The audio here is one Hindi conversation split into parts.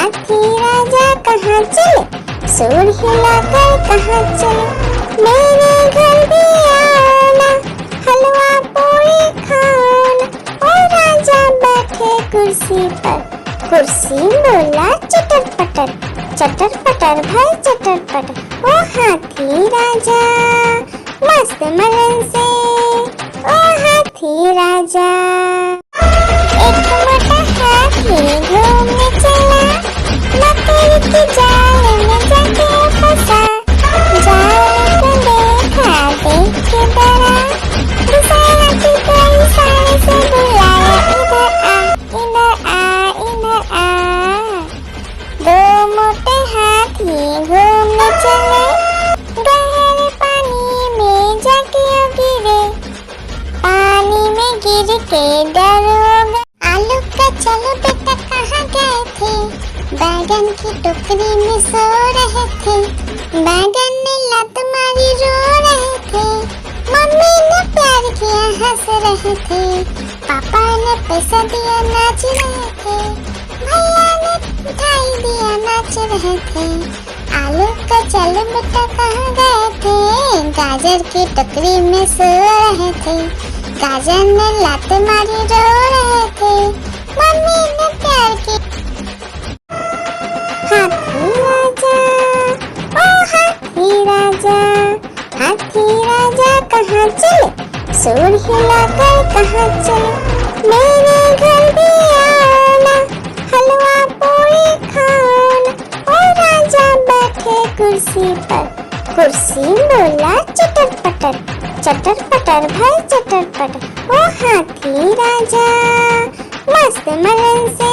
हाथी राजा कहाँ चले, सूंड हिलाकर कहाँ चले। मेरे घर भी आना, हलवा पूरी खाना। ओ राजा बैठे कुर्सी पर, कुर्सी बोला चटर पटर, चटर पटर भाई चटर पटर। ओ हाथी राजा मस्त मलन से, ओ हाथी राजा। एक मोटा हाथी घूमने चला, मकड़ी के जाल में जाके फंसा। जाल को देखा देख के डरा, दूसरा हाथी को इशारे से बुलाया, इधर आ इधर आ इधर आ। दो मोटे हाथी घूमने चले, गहरे पानी में जाके गिरे। पानी में गिर के डर हो गए। आलू का चलो बेटा कहाँ गए थे, बैगन की टोकरी में सो रहे थे। बैगन ने लत मारी रो रहे थे, मम्मी ने प्यार किया हंस रहे थे। पापा ने पैसा दिया नाच रहे थे, भैया ने मिठाई दिया नाच रहे थे। आलू का चलो बेटा कहाँ गए थे, गाजर की टोकरी में सो रहे थे। गाजर ने लात मारी रो रहे थे, मम्मी ने प्यार की। हाथी राजा ओ हाथी राजा, हाथी राजा कहाँ चले, सूंड हिलाकर कहाँ चले। मेरे घर भी आना, हलवा पूरी खाना। ओ राजा बैठे कुर्सी पर, कुर्सी बोला चटर पटर, चटर पटर भाई चटर पटर। ओ हाथी राजा मस्त मलन से,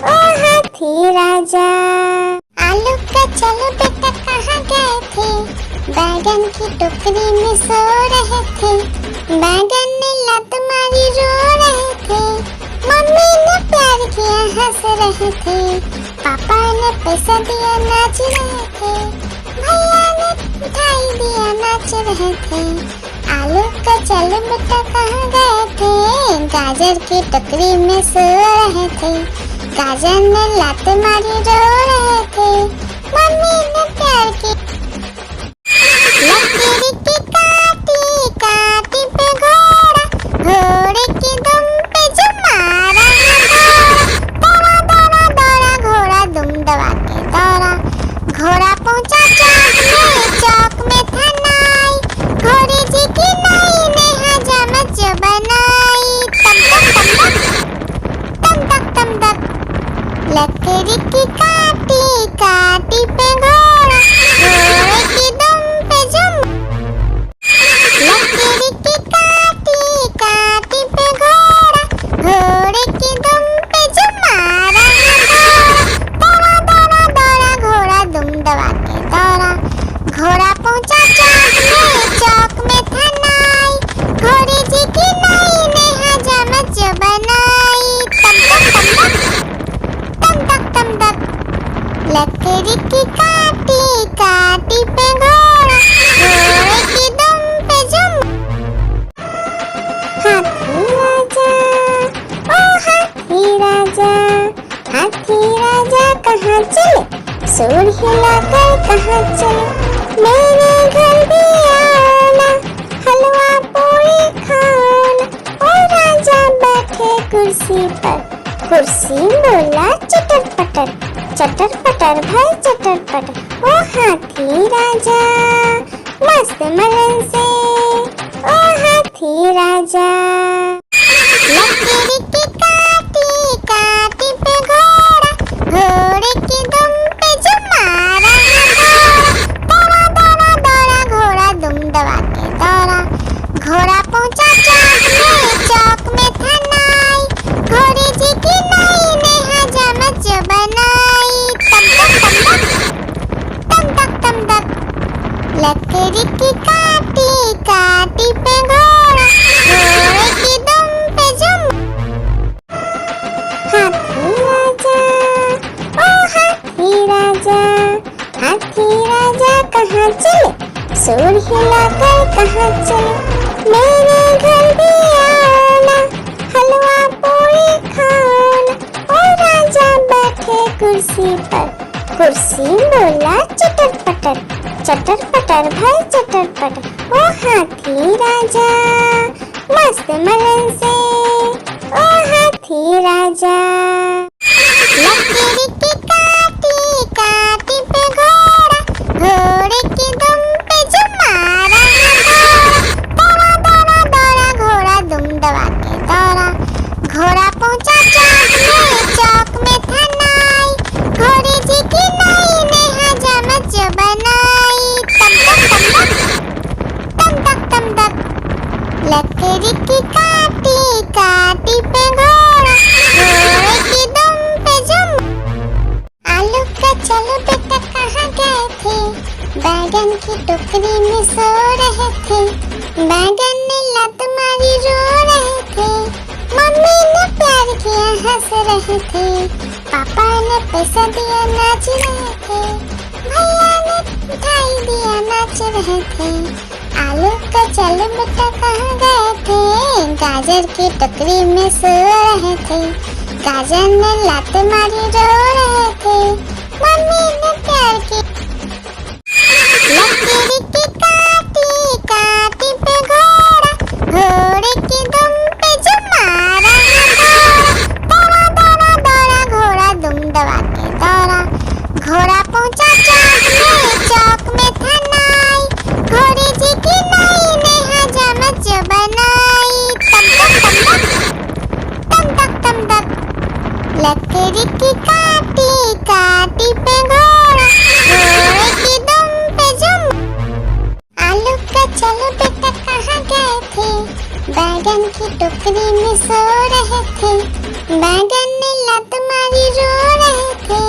ओ हाथी राजा। आलू का चलो बेटा कहाँ गए थे, बैगन की टोकरी में सो रहे थे। बैगन ने लत मारी रो रहे थे, मम्मी ने प्यार किया हंस रहे थे। पापा ने पैसा दिया नाच रहे थे, भैया ने मिठाई दिया नाच रहे थे। आलू का चलो बेटा कहाँ गए थे, गाजर की टोकरी में सो रहे थे। गाजर ने लात मारी रो रहे थे, मम्मी ने प्यार की। लकड़ी की काटी काटी पे घोड़ा, घोड़े की दुम पे जो मारा दौड़ा दौड़ा दौड़ा घोड़ा दुम दबा के दौड़ा। घोड़ा पहुंचा चौक में था नाई, घोड़े जी की नाई ने हजामत जो बनाई। तम तक तम तक लकड़ी की काटी काटी पे घोड़ा, घोड़े की दुम पे जुम। लकड़ी की काटी काटी पे घोड़ा, घोड़े की दुम पे जुम मारा दौड़ा दौड़ा दौड़ा घोड़ा दुम दबा के दौड़ा। घोड़ा पहुंचा चौक में था नाई, घोड़े जी की नाई ने हजामत जो बनाई। तम तक लकड़ी की काटी काटी पे घोड़ा, घोड़े की दुम पे जुम। हाथी राजा ओ हाथी राजा, हाथी राजा कहाँ चले, सूंड हिलाकर कहाँ चले। मेरे घर भी आना, हलवा पूरी खाना। ओ राजा बैठे कुर्सी पर, कुर्सी बोला चटर पटर, चटर पटर भाई चटर पटर। ओ हाथी राजा मस्त मलन से, ओ हाथी राजा। लकड़ी की काटी काटी पे घोड़ा, घोड़े की दुम पे जो मारा दौड़ा दौड़ा दौड़ा घोड़ा दुम दबा के दौड़ा। घोड़ा पहुंचा चौक में था नाई, घोड़े जी की नाई ने हजामत जो बनाई। तम तक लकड़ी की काटी काटी पे घोड़ा, घोड़े की दुम पे जुम। हाथी राजा ओ हाथी राजा, हाथी राजा कहाँ चले, सूंड हिलाकर कहाँ चले। मेरे घर भी आना, हलवा पूरी खाना। ओ राजा बैठे कुर्सी कुर्सी बोला चटर पटर भाई चटर पटर। ओ हाथी राजा मस्त मलन से, ओ हाथी राजा। लकड़ी की काटी काटी पे घोड़ा, घोड़े की दुम पे जो मारा दौड़ा दौड़ा दौड़ा घोड़ा दुम दबा के दौड़ा। घोड़ा पहुंचा चौक में था नाई, घोड़े जी की नाई ने हजामत जो बनाई। तम तक तम तक लकड़ी की काटी काटी पे घोड़ा, घोड़े की दुम पे जुम। आलू का चलो बेटा कहाँ गए थे, बैगन की टोकरी में सो रहे थे। बैगन ने लत मारी रो रहे थे, मम्मी ने प्यार किया हंस रहे थे। पापा ने पैसा दिया नाच रहे थे, भैया ने मिठाई दिया नाच रहे थे। आलू का चलो बेटा कहाँ गए थे, गाजर की टोकरी में सो रहे थे। गाजर ने लात मारी रो रहे थे, मम्मी ने प्यार की। लकड़ी की काटी काटी पे घोड़ा, घोड़े की दुम पे जो मारा दौड़ा दौड़ा दौड़ा घोड़ा दुम दबा के दौड़ा। घोड़ा पहुंचा चौक में था नाई, घोड़े जी की नाई ने हजामत जो बनाई। तम तक लकड़ी की काटी काटी पे घोड़ा, घोड़े की दुम पे जुम। आलू का चलो बेटा कहाँ गए थे, बैगन की टोकरी में सो रहे थे। बैगन ने लत मारी रो रहे थे,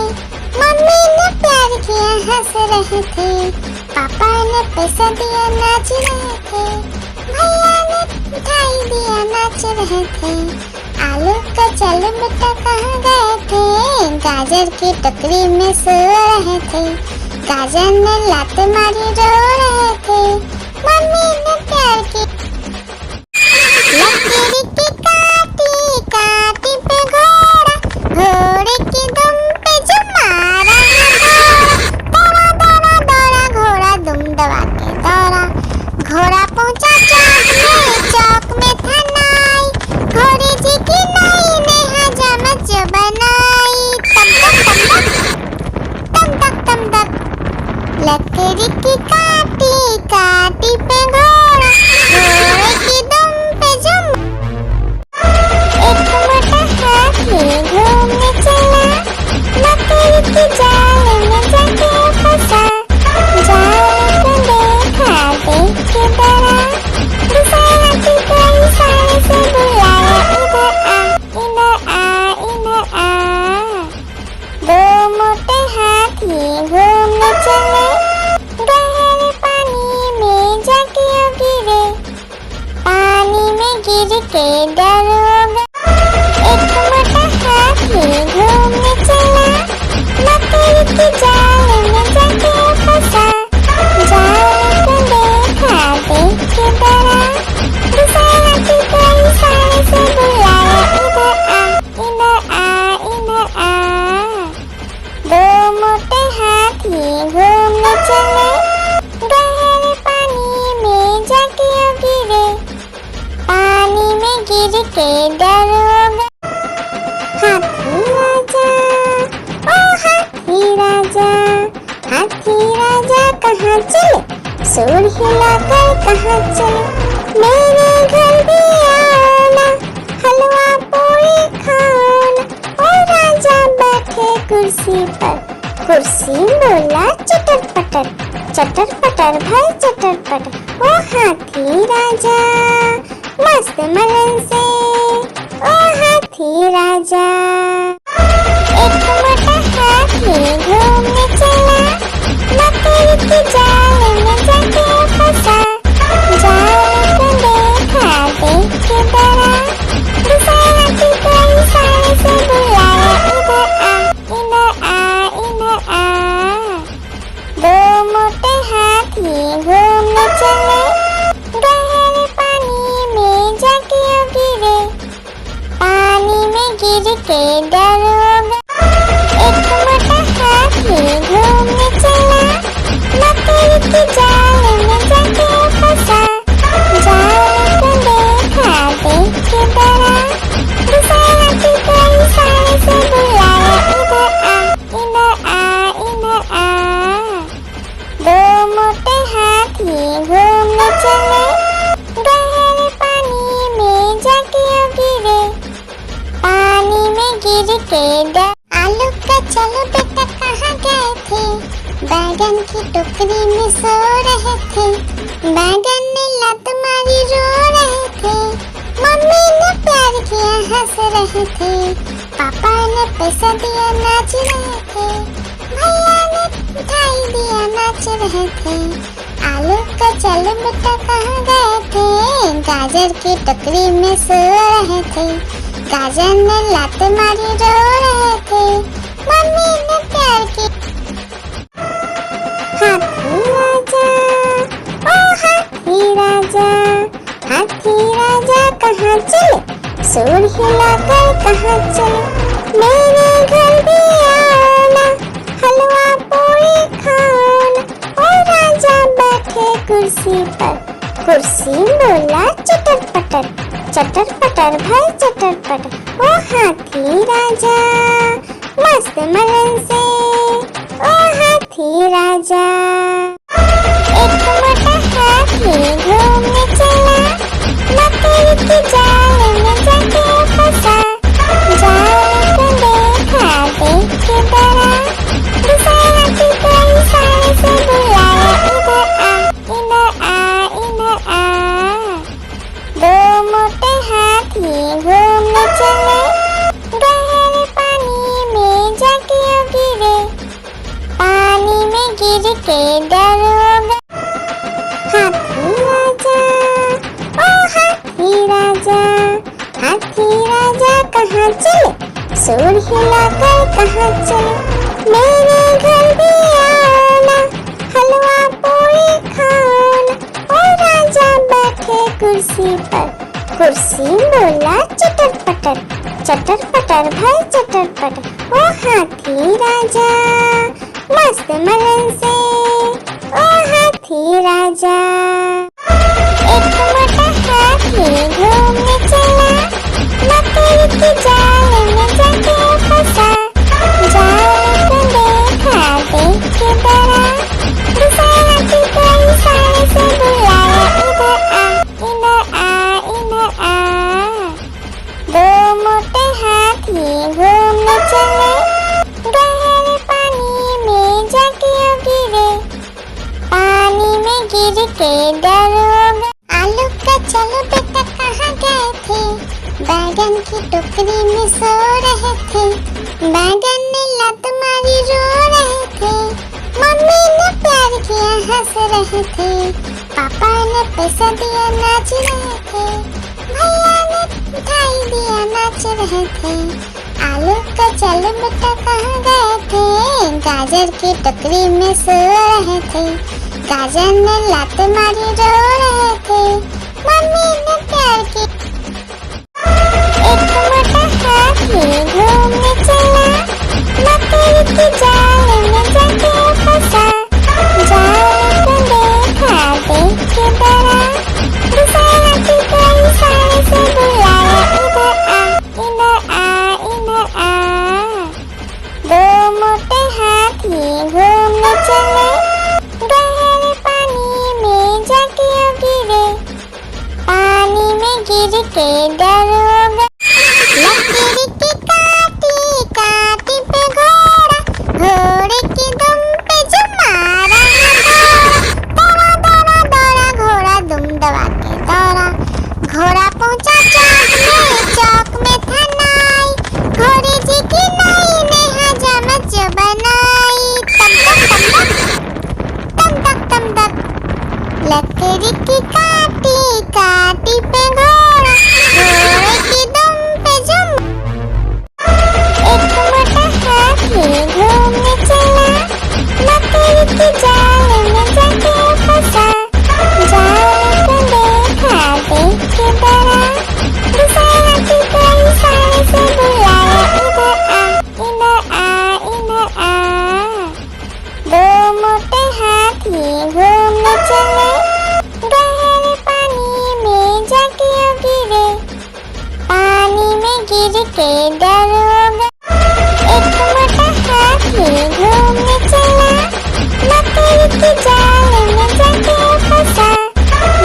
मम्मी ने प्यार किया हंस रहे थे। पापा ने पैसा दिया नाच रहे थे, भैया ने मिठाई दिया नाच रहे थे। आलू का चलो बेटा कहाँ गए थे, गाजर की टोकरी में सो रहे थे। गाजर ने लात मारी रो रहे थे, मम्मी ने प्यार की। लकड़ी की काटी काटी पे घोड़ा, घोड़े की दुम पे जो मारा दौड़ा दौड़ा दौड़ा घोड़ा दुम दबा के दौड़ा। घोड़ा पहुंचा चौक में था नाई, घोड़े जी की नाई ने हजामत जो बनाई। तम तक लकड़ी की काटी काटी पे घोड़ा, घोड़े की दुम पे जुम। एक मोटा हाथी घूमने चला, लकड़ी की जाल में जाके फंसा। जाल को देखा देख के डरा, दूसरा हाथी को इशारे से बुलाया, इधर आ इधर आ। दो मोटे हाथी घूमने चले, गहरे पानी में जाके गिरे। पानी में गिर के डर हो गया। एक मोटा हाथी घूमने चला, लकड़ी की जाल में जाके फंसा। जाल को देखा देख के डरा, दूसरा हाथी को इशारे से बुलाया, इधर आ इधर आ। दो मोटे हाथी घूमने चले, गहरे पानी में जाके गिरे। पानी में गिर के डर हो गया। हाथी राजा ओ हाथी राजा, हाथी राजा कहाँ चले, सूर हिलाकर कहाँ चले। मेरे घर भी आना, हलवा पूरी खाना। ओ राजा बैठे कुर्सी पर, कुर्सी बोला चटर पटर भाई चटर पटर। ओ हाथी राजा मस्त मलन से, ओ हाथी राजा। एक मोटा हाथी घूमने चला, लकड़ी की जाल में जाके फंसा। जाल को देखा देख के डरा, दूसरा हाथी को इशारे से बुलाया, इधर आ इधर आ। दो मोटे हाथी घूमने चले, गहरे पानी में जाके गिरे। पानी में गिर के डर हो गया। एक मोटा हाथी के डर। आलू का चलो बेटा कहाँ गए थे, बैगन की टोकरी में सो रहे थे। बैगन ने लत मारी रो रहे थे, मम्मी ने प्यार किया हंस रहे थे, पापा ने पैसा दिया नाच रहे थे, भैया ने मिठाई दिया नाच रहे थे। आलू का चलो बेटा कहाँ गए थे, गाजर की टोकरी में सो रहे थे। गाजर ने लात मारी रो रहे थे, मम्मी ने प्यार की। हाथी राजा, ओ हाथी राजा, हाथी राजा कहाँ चले, सूर हिलाकर कहाँ चले। मेरे घर भी आना, हलवा पूरी खाना। ओ राजा बैठे कुर्सी पर, कुर्सी बोला चटर पटर, चटर पटर भाई चटर पटर। ओ हाथी राजा मस्त मलन से, ओ हाथी राजा। एक मोटा हाथी घूमने चला, मकड़ी की जाल में जाके फंसा। जाल को देखा देख के डरा, दूसरे हाथी को इशारे से बुलाया, इधर आ इधर आ इधर आ। दो मोटे हाथी घूमने चले, गहरे पानी में जाके गिरे, पानी में गिर के डर हो गए। हाथी राजा, ओ हाथी राजा, हाथी राजा कहाँ चले, सूर हिलाकर कहाँ चले। मेरे घर भी आना, हलवा पूरी खाना। ओ राजा बैठे कुर्सी पर, कुर्सी बोला चटर पटर, चटर पटर भाई चटर पटर। ओ हाथी राजा मस्त मलन से, ओ हाथी राजा। एक मोटा हाथी घूमने चला, मकड़ी की जाल में जाके फंसा। जाल को देखा देख के डरा, दूसरे हाथी को इशारे से बुलाया, इधर आ इधर आ इधर आ। दो मोटे हाथी घूमने चले, गहरे पानी में जाके गिरे, पानी में गिर के डर हो गए। आलू का चलो बेटा कहाँ गए थे, बैगन की टोकरी में सो रहे थे। बैगन ने लत मारी रो रहे थे, मम्मी ने प्यार किया हंस रहे थे, पापा ने पैसा दिया नाच रहे थे, भैया ने मिठाई दिया नाच रहे थे। आलू का चलो बेटा कहाँ गए थे, गाजर की टोकरी में सो रहे थे। गाजर ने लात मारी रो रहे थे, मम्मी ने प्यार की। एक मोटा हाथी घूमने चला, मकड़ी की जाल में जाके फंसा। जाल को देखा देख के डरा, दूसरे हाथी को इशारे से बुलाया, इधर आ इधर आ। दो मोटे हाथी घूमने चले, गहरे पानी में जाके गिरे, पानी में गिर के डर हो गए। लकड़ी की काटी काटी पे घोड़ा, घोड़े की दुम पे जो मारा है दौड़ा दौड़ा दौड़ा घोड़ा दुम दबा के दौड़ा। घोड़ा पहुंचा चौक में था नाई, घोड़े जी की नाई ने हजामत जो बनाई। तम तक तम तक, लकड़ी की काटी काटी पे घोड़ा, घोड़े की दुम पे जुम। एक मोटा हाथी घूमने चला, मकड़ी की जाल में जाके फंसा। जाल को देखा देख के डरा, दूसरे हाथी को इशारे से बुलाया, इधर आ इधर आ। दो मोटे हाथी घूमने चले, गहरे पानी में जाके गिरे, पानी में गिर के डर हो गए। एक मोटा हाथी घूमने चला, मकड़ी की जाल में जाके फंसा।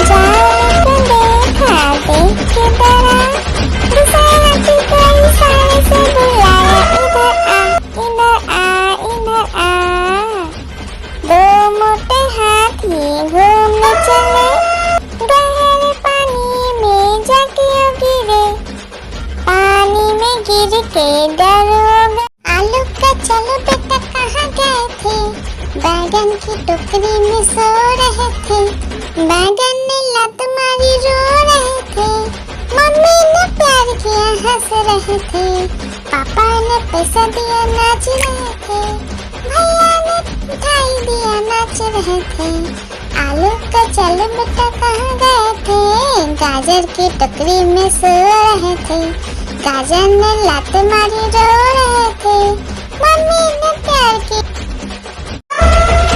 जाल को देखा देख के डरा, दूसरे हाथी को इशारे से बुलाया, बैगन की टोकरी में सो रहे थे, बैगन ने लात मारी रो रहे थे, मम्मी ने प्यार किया हंस रहे थे, पापा ने पैसा दिया नाच रहे थे, भैया ने मिठाई दिया नाच रहे थे, आलू का चल बेटा कहाँ गए थे, गाजर की टोकरी में सो रहे थे, गाजर ने लात मारी रो रहे थे, मम्मी ने प्यार की।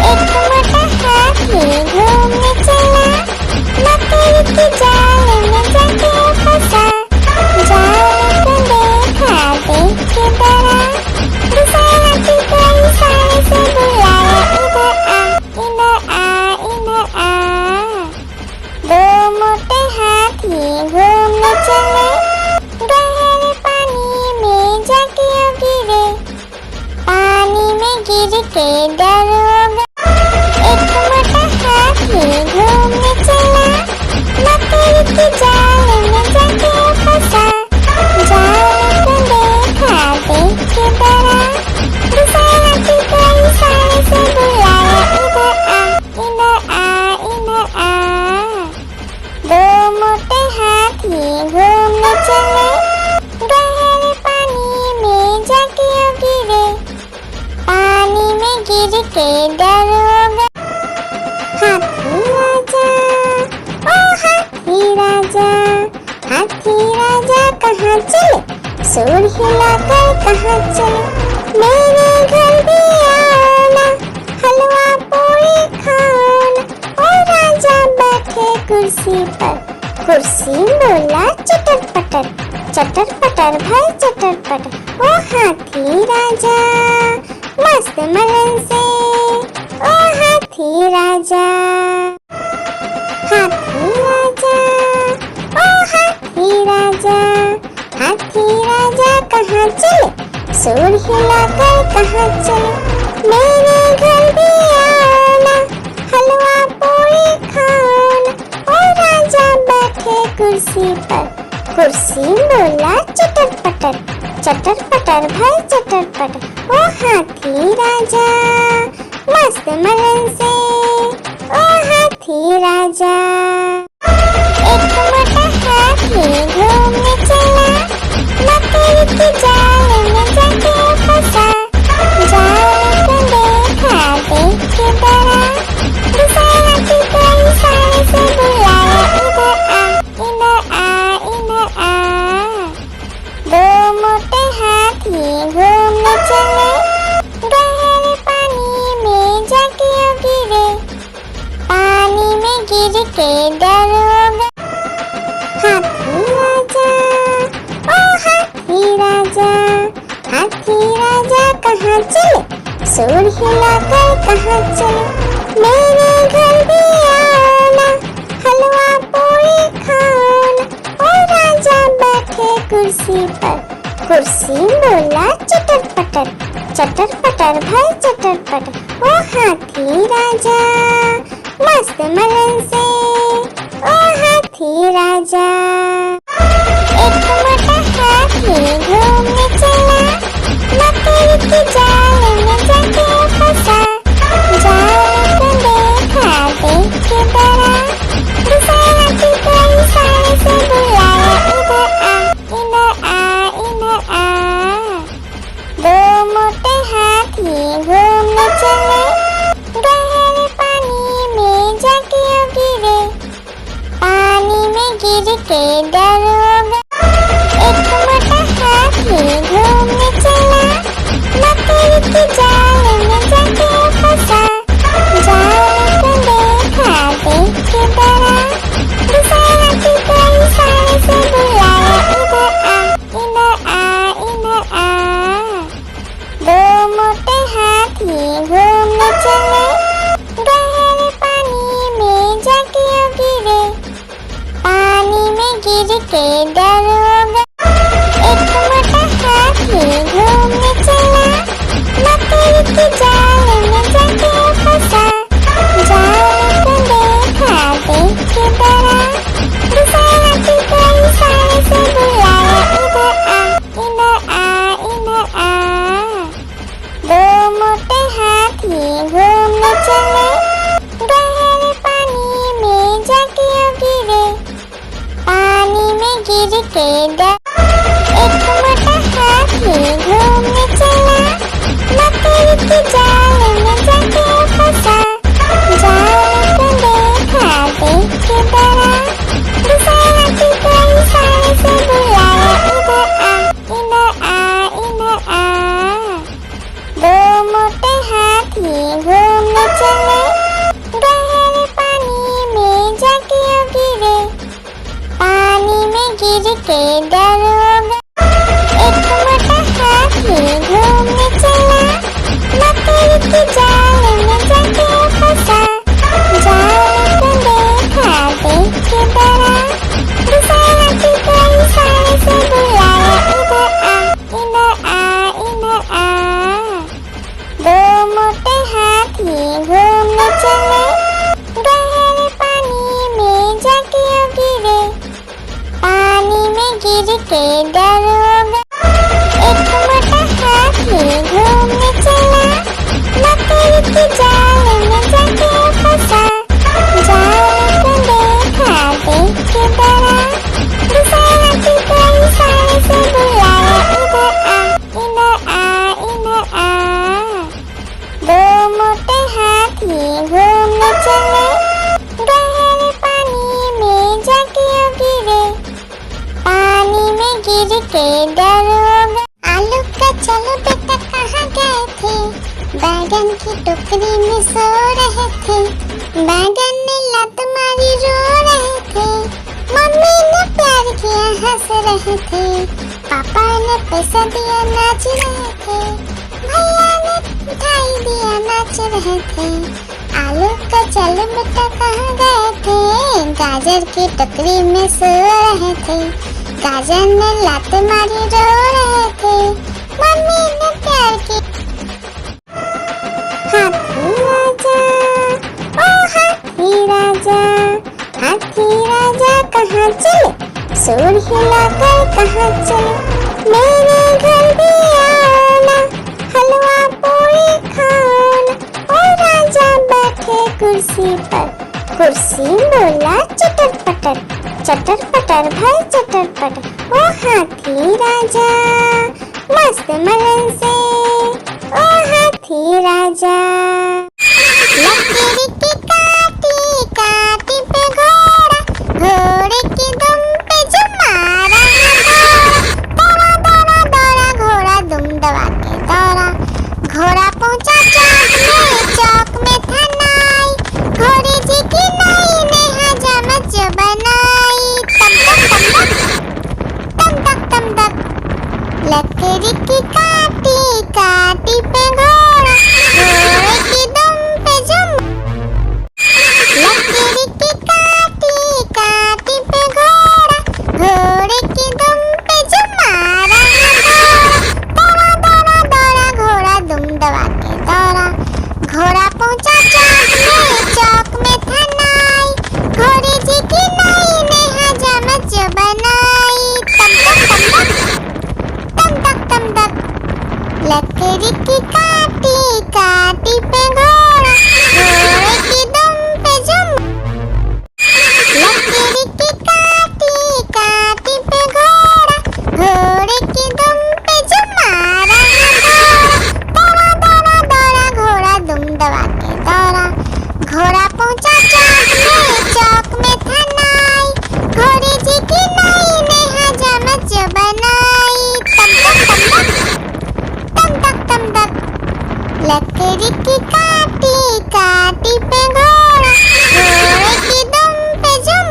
एक मोटा हाथी घूमने चला, मकड़ी की जाल में जाके फंसा, जाल को देखा देख के डरा, दूसरा हाथी को इशारे से बुलाया, इधर आ इधर आ, इधर आ। दो मोटे हाथी घूमने चले, गहरे पानी में जाके गिरे, पानी में गिर के डर हो गया। एक मोटा हाथी घूमने चला, मकड़ी की जाल में जाके फंसा, जाल को देखा देख के डरा, दूसरा हाथी को इशारे से बुलाया, इधर आ इधर आ, इधर आ। दो मोटे हाथी घूमने चले, गहरे पानी में जाके गिरे, पानी में गिर के डर हो गया। हाथी राजा, ओ हाथी राजा, हाथी राजा कहाँ चले, सूंड हिलाकर कहाँ चले, मेरे घर भी आओ ना, हलवा पूरी खाओ ना, ओ राजा बैठे कुर्सी पर, कुर्सी बोला चटर पटर, चटर पटर भाई चटर पटर, ओ हाथी राजा मस्त मलन से, ओ हाथी राजा, हाथी राजा, ओ हाथी राजा, हाथी राजा कहाँ चले, सूंड हिलाकर कहाँ चले, मेरे घर भी आओ ना, हलवा पूरी खाओ ना, ओ राजा बैठे कुर्सी पर, कुर्सी बोला चटर पटर भाई चटर पटर, ओ हाथी राजा मस्त मलन से, ओ हाथी राजा। एक मोटा हाथी घूमने चला, मकड़ी की जाल में जाके फंसा, जाल को देखा देख के डरा, दूसरा हाथी को इशारे से बुलाया, इधर आ इधर आ। दो मोटे हाथी घूमने चले, गहरे पानी में जाके गिरे, पानी में गिर के डर हो गया। हाथी राजा, ओ हाथी राजा, हाथी राजा कहाँ चले, सूंड हिलाकर कहाँ चले, मेरे घर भी आओ ना, हलवा पूरी खाओ ना, ओ राजा बैठे कुर्सी पर, कुर्सी बोला चटर पटर भाई चटर पटर, ओ हाथी राजा मस्त मलन से, ओ हाथी राजा। एक मोटा हाथी घूमने चला, मकड़ी की जाल में जाके फंसा, जाल को देखा देख के डरा, दूसरा हाथी को इशारे से बुलाया, इधर आ इधर आ। दो मोटे हाथी घूमने चले, गहरे पानी में जाके गिरे, पानी में गिर के डर एक मोटा हाथी घूमने चला, मकड़ी के जाल में जाके फंसा। जाल को देखा, देख के डरा, दूसरे हाथी को इशारे से बुलाया, इधर आ, इधर आ, इधर आ। दो मोटे हाथी घूमने चले, गहरे पानी में जाके गिरे। पानी में गिर के डर हो गया। एक मोटा हाथी घूमने चला, मकड़ी के जाल में जाके फंसा। जाल को देखा, देख के डरा, दूसरे हाथी को इशारे से बुलाया, इधर आ, इधर आ, इधर आ। दो मोटे हाथी घूमने चले, गहरे पानी में जाके गिरे। पानी में गिर के डर हो गया। एक मोटा हाथी घूमने चला, मकड़ी के जाल में जाके फंसा। जाल को देखा, देख के डरा, दूसरे हाथी को इशारे से बुलाया, इधर आ, इधर आ, इधर आ। दो मोटे हाथी घूमने चले, गहरे पानी में जाके गिरे। पानी में गिर के डर हो गया। आलू का चलो बेटा कहाँ गए थे, बैगन की टोकरी में सो रहे थे। बैगन ने लत मारी रो रहे थे, मम्मी ने प्यार किया हंस रहे थे, पापा ने पैसा दिया नाच रहे थे, भैया ने मिठाई दिया नाच रहे थे। आलू का चलो बेटा कहाँ गए थे, गाजर की टोकरी में सो रहे थे। गाजर ने लात मारी रो रहे थे, मम्मी ने प्यार की। हाथी राजा, ओ हाथी राजा, हाथी राजा कहाँ चले, सूर हिलाकर कहाँ चले। मेरे घर भी आना, हलवा पूरी खाना। ओ राजा बैठे कुर्सी पर, कुर्सी बोला चटर पटर, चटर पटर भाई चटर पटर। ओ हाथी राजा मस्त मलन से, ओ हाथी राजा। लकड़ी की काटी काटी पे घोड़ा, घोड़े की दुम पे जो मारा दौड़ा दौड़ा दौड़ा घोड़ा दुम दबा के दौड़ा। घोड़ा पहुंचा चौक में था नाई, घोड़े जी की नाई ने हजामत जो बनाई। तम तक तम तक, लकड़ी की काटी काटी पे घोड़ा, घोड़े की दुम पे जुम। लकड़ी की काटी काटी पे घोड़ा, घोड़े की दुम पे जुम मारा दौड़ा दौड़ा दौड़ा घोड़ा दुम दबा के दौड़ा। घोड़ा पहुंचा चौक में था नाई, घोड़े जी की नाई ने हजामत जो बनाई। तम तक तम तक, लकड़ी की काटी काटी पे घोड़ा, घोड़े की दुम पे जुम। लकड़ी की काटी काटी पे घोड़ा, घोड़े की दुम पे जुम मारा दौड़ा दौड़ा दौड़ा घोड़ा दुम दबा के दौड़ा। घोड़ा पहुंचा चौक में था नाई, घोड़े जी की नाई ने हजामत जो बनाई। तम तक लकड़ी की काटी काटी पे घोड़ा, घोड़े की दुम पे जुम।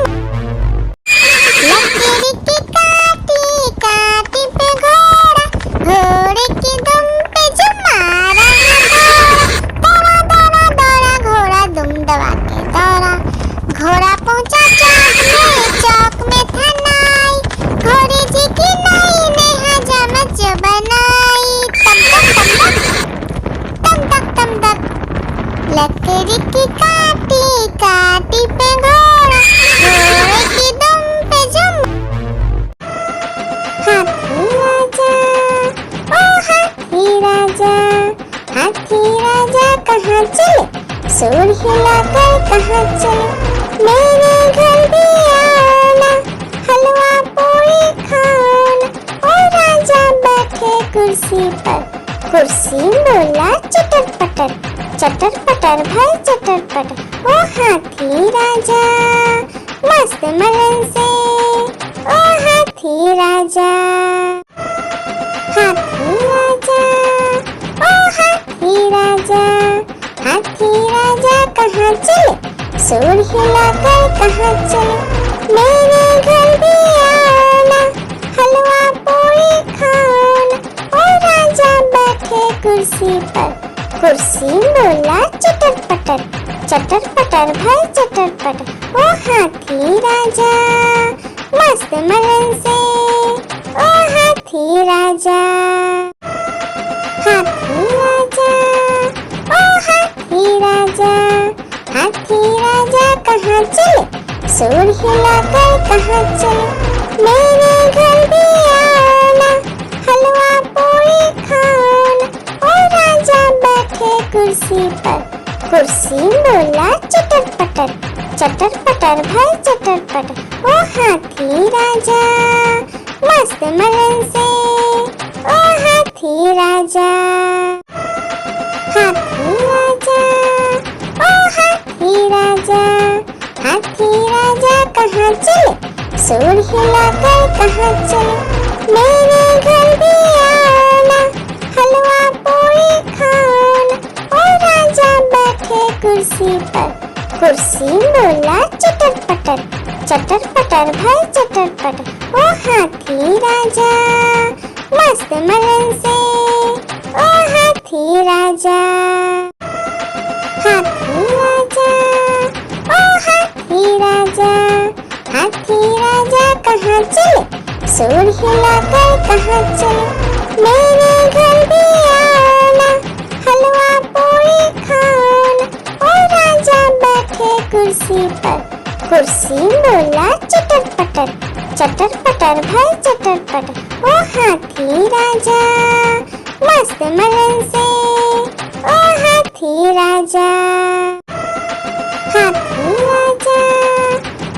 लकड़ी की काटी काटी पे घोड़ा, घोड़े की दुम पे जुम मारा दौड़ा दौड़ा दौड़ा घोड़ा दुम दबा के दौड़ा। घोड़ा पहुंचा चौक में था नाई, घोड़े जी की नाई ने हजामत जो बनाई। तम तक लकड़ी की काटी काटी पे घोड़ा, घोड़े की दुम पे जुम। हाथी राजा, ओ हाथी राजा, हाथी राजा कहाँ चले, सूर हिलाकर कहाँ चले। मेरे घर भी आना, हलवा पूरी खाना। ओ कुर्सी पर। कुर्सी बोला चटर पटर भाई चटर पटर। ओ हाथी राजा मस्त मलन से, ओ हाथी राजा। हाथी राजा ओ हाथी राजा, हाथी राजा कहाँ चले, सूंड हिलाकर कहाँ चले। मेरे घर भी आना, हलवा पूरी खाना। ओ राजा बैठे कुर्सी पर। कुर्सी बोला चटर पटर भाई चटर पटर। ओ हाथी राजा मस्त मलन से, ओ हाथी राजा। हाथी राजा ओ हाथी राजा, हाथी राजा कहाँ चले, सूंड हिलाकर कहाँ चले। मेरे घर भी आना, हलवा पूरी खाना। ओ राजा बैठे कुर्सी पर। कुर्सी बोला चटर पटर भाई चटर पटर। ओ हाथी राजा मस्त मलन से, ओ हाथी राजा। हाथी राजा ओ हाथी राजा, हाथी राजा कहाँ चले, सूंड हिलाकर कहाँ चले। मेरे घर भी आना, हलवा पूरी खाना। ओ राजा बैठे कुर्सी पर। कुर्सी बोला चटर पटर भाई चटर पटर। ओ हाथी राजा मस्त मलन से, ओ हाथी राजा। हाथी राजा ओ हाथी राजा, हाथी राजा कहाँ चले, सूंड हिलाकर कहाँ चले। मेरे घर भी आना, हलवा पूरी खाना। ओ राजा बैठे कुर्सी पर। कुर्सी बोला चटर पटर भाई चटर पटर। ओ हाथी राजा मस्त मलन से, ओ हाथी राजा। हाथी राजा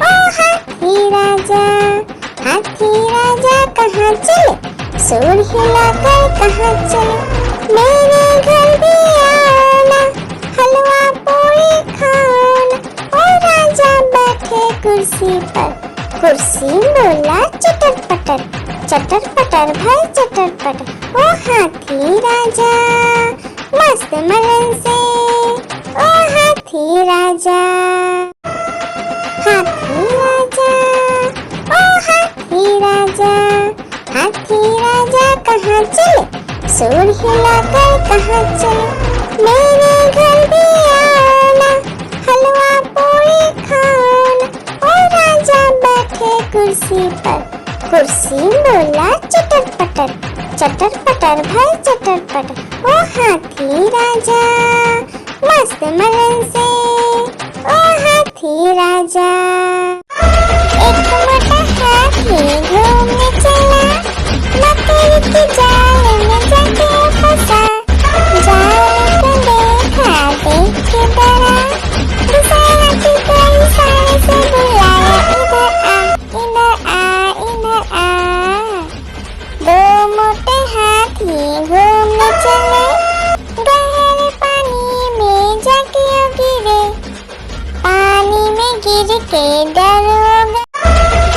ओ हाथी राजा, हाथी राजा कहाँ चले, सूंड हिलाकर कहाँ चले। मेरे घर भी आना, हलवा पूरी खाना। ओ राजा बैठे कुर्सी पर। कुर्सी बोला चटर पटर भाई चटर पटर। ओ हाथी राजा मस्त मलन से, ओ हाथी राजा। हाथी राजा ओ हाथी राजा, हाथी राजा कहाँ चले, सूंड हिलाकर कहाँ चले। मेरे घर भी आना, हलवा पूरी खाना। ओ राजा बैठे कुर्सी पर। कुर्सी बोला चटर पटर भाई चटर पटर। ओ हाथी राजा मस्त मलन से, ओ हाथी राजा। एक मोटा हाथी घूमने चला, मकड़ी की जाल में जाके फंसा। जाल को देखा देख के डरा, दूसरा हाथी को इशारे से बुलाया, इधर आ इधर आ। दो मोटे हाथी घूमने चले, गहरे पानी में जाके गिरे। पानी में गिर के डर हो गया।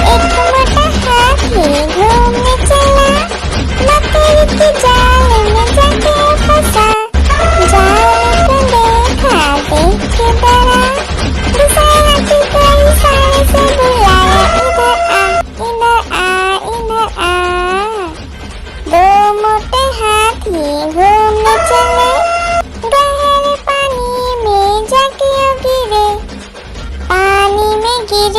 एक मोटा हाथी घूमने चला, मकड़ी की जाल में जाके फंसा। जाल को देखा देख के डरा, दूसरा हाथी को इशारे से बुलाया, इधर आ इधर आ। दो मोटे हाथी घूमने चले, गहरे पानी में जाके गिरे। पानी में गिर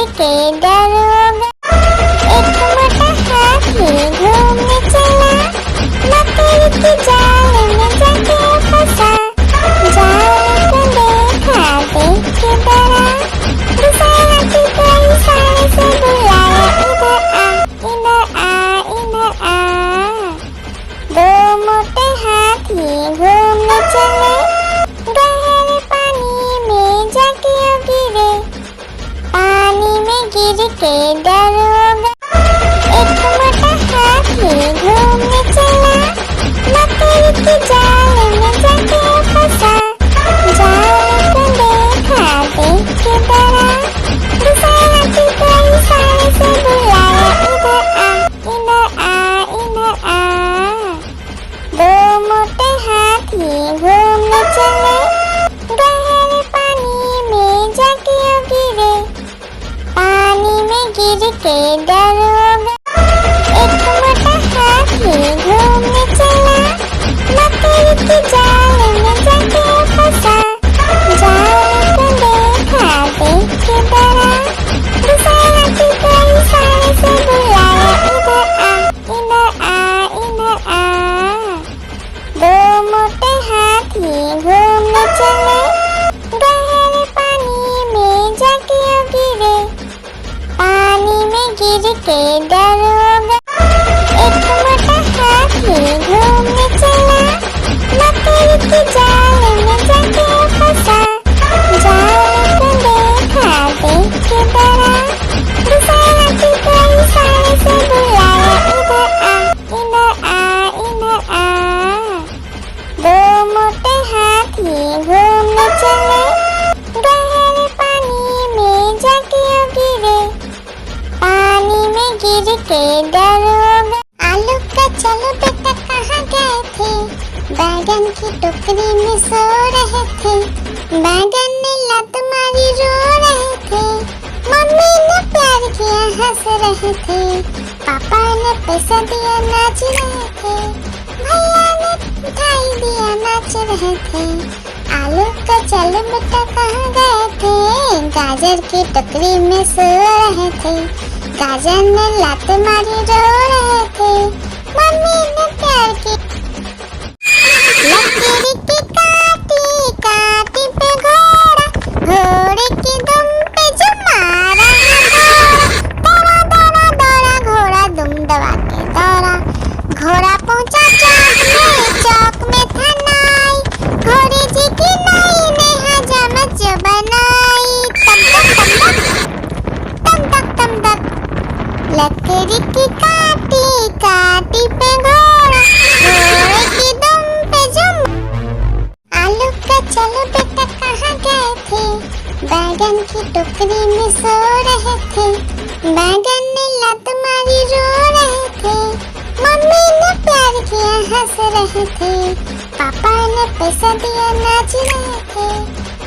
बैगन की टोकरी में सो रहे थे, बैगन ने लत मारी रो रहे थे, मम्मी ने प्यार किया हंस रहे थे, पापा ने पैसा दिया नाच रहे थे, भैया ने मिठाई दिया नाच रहे थे। आलू का चलो बेटा कहाँ गए थे, गाजर की टोकरी में सो रहे थे, गाजर ने लात मारी रो रहे थे, मम्मी ने प्यार की। लकीर की काटी काटी पे घोड़ा, घोड़े की दुम पे जो मारा दौड़ा दौड़ा दौड़ा घोड़ा दुम दबा के दौड़ा, घोड़ा पहुंचा चौक में था नाई, घोड़े जी की नाई ने हजामत जो बनाई, तम तक तम तक। लकीर की काटी काटी पे घोड़ा, घोड़े की दुम पे जुम। आलू का चलो बेटा कहाँ गए थे, बैगन की टोकरी में सो रहे थे, बैगन ने लत मारी रो रहे थे, मम्मी ने प्यार किया हंस रहे थे, पापा ने पैसा दिया नाच रहे थे,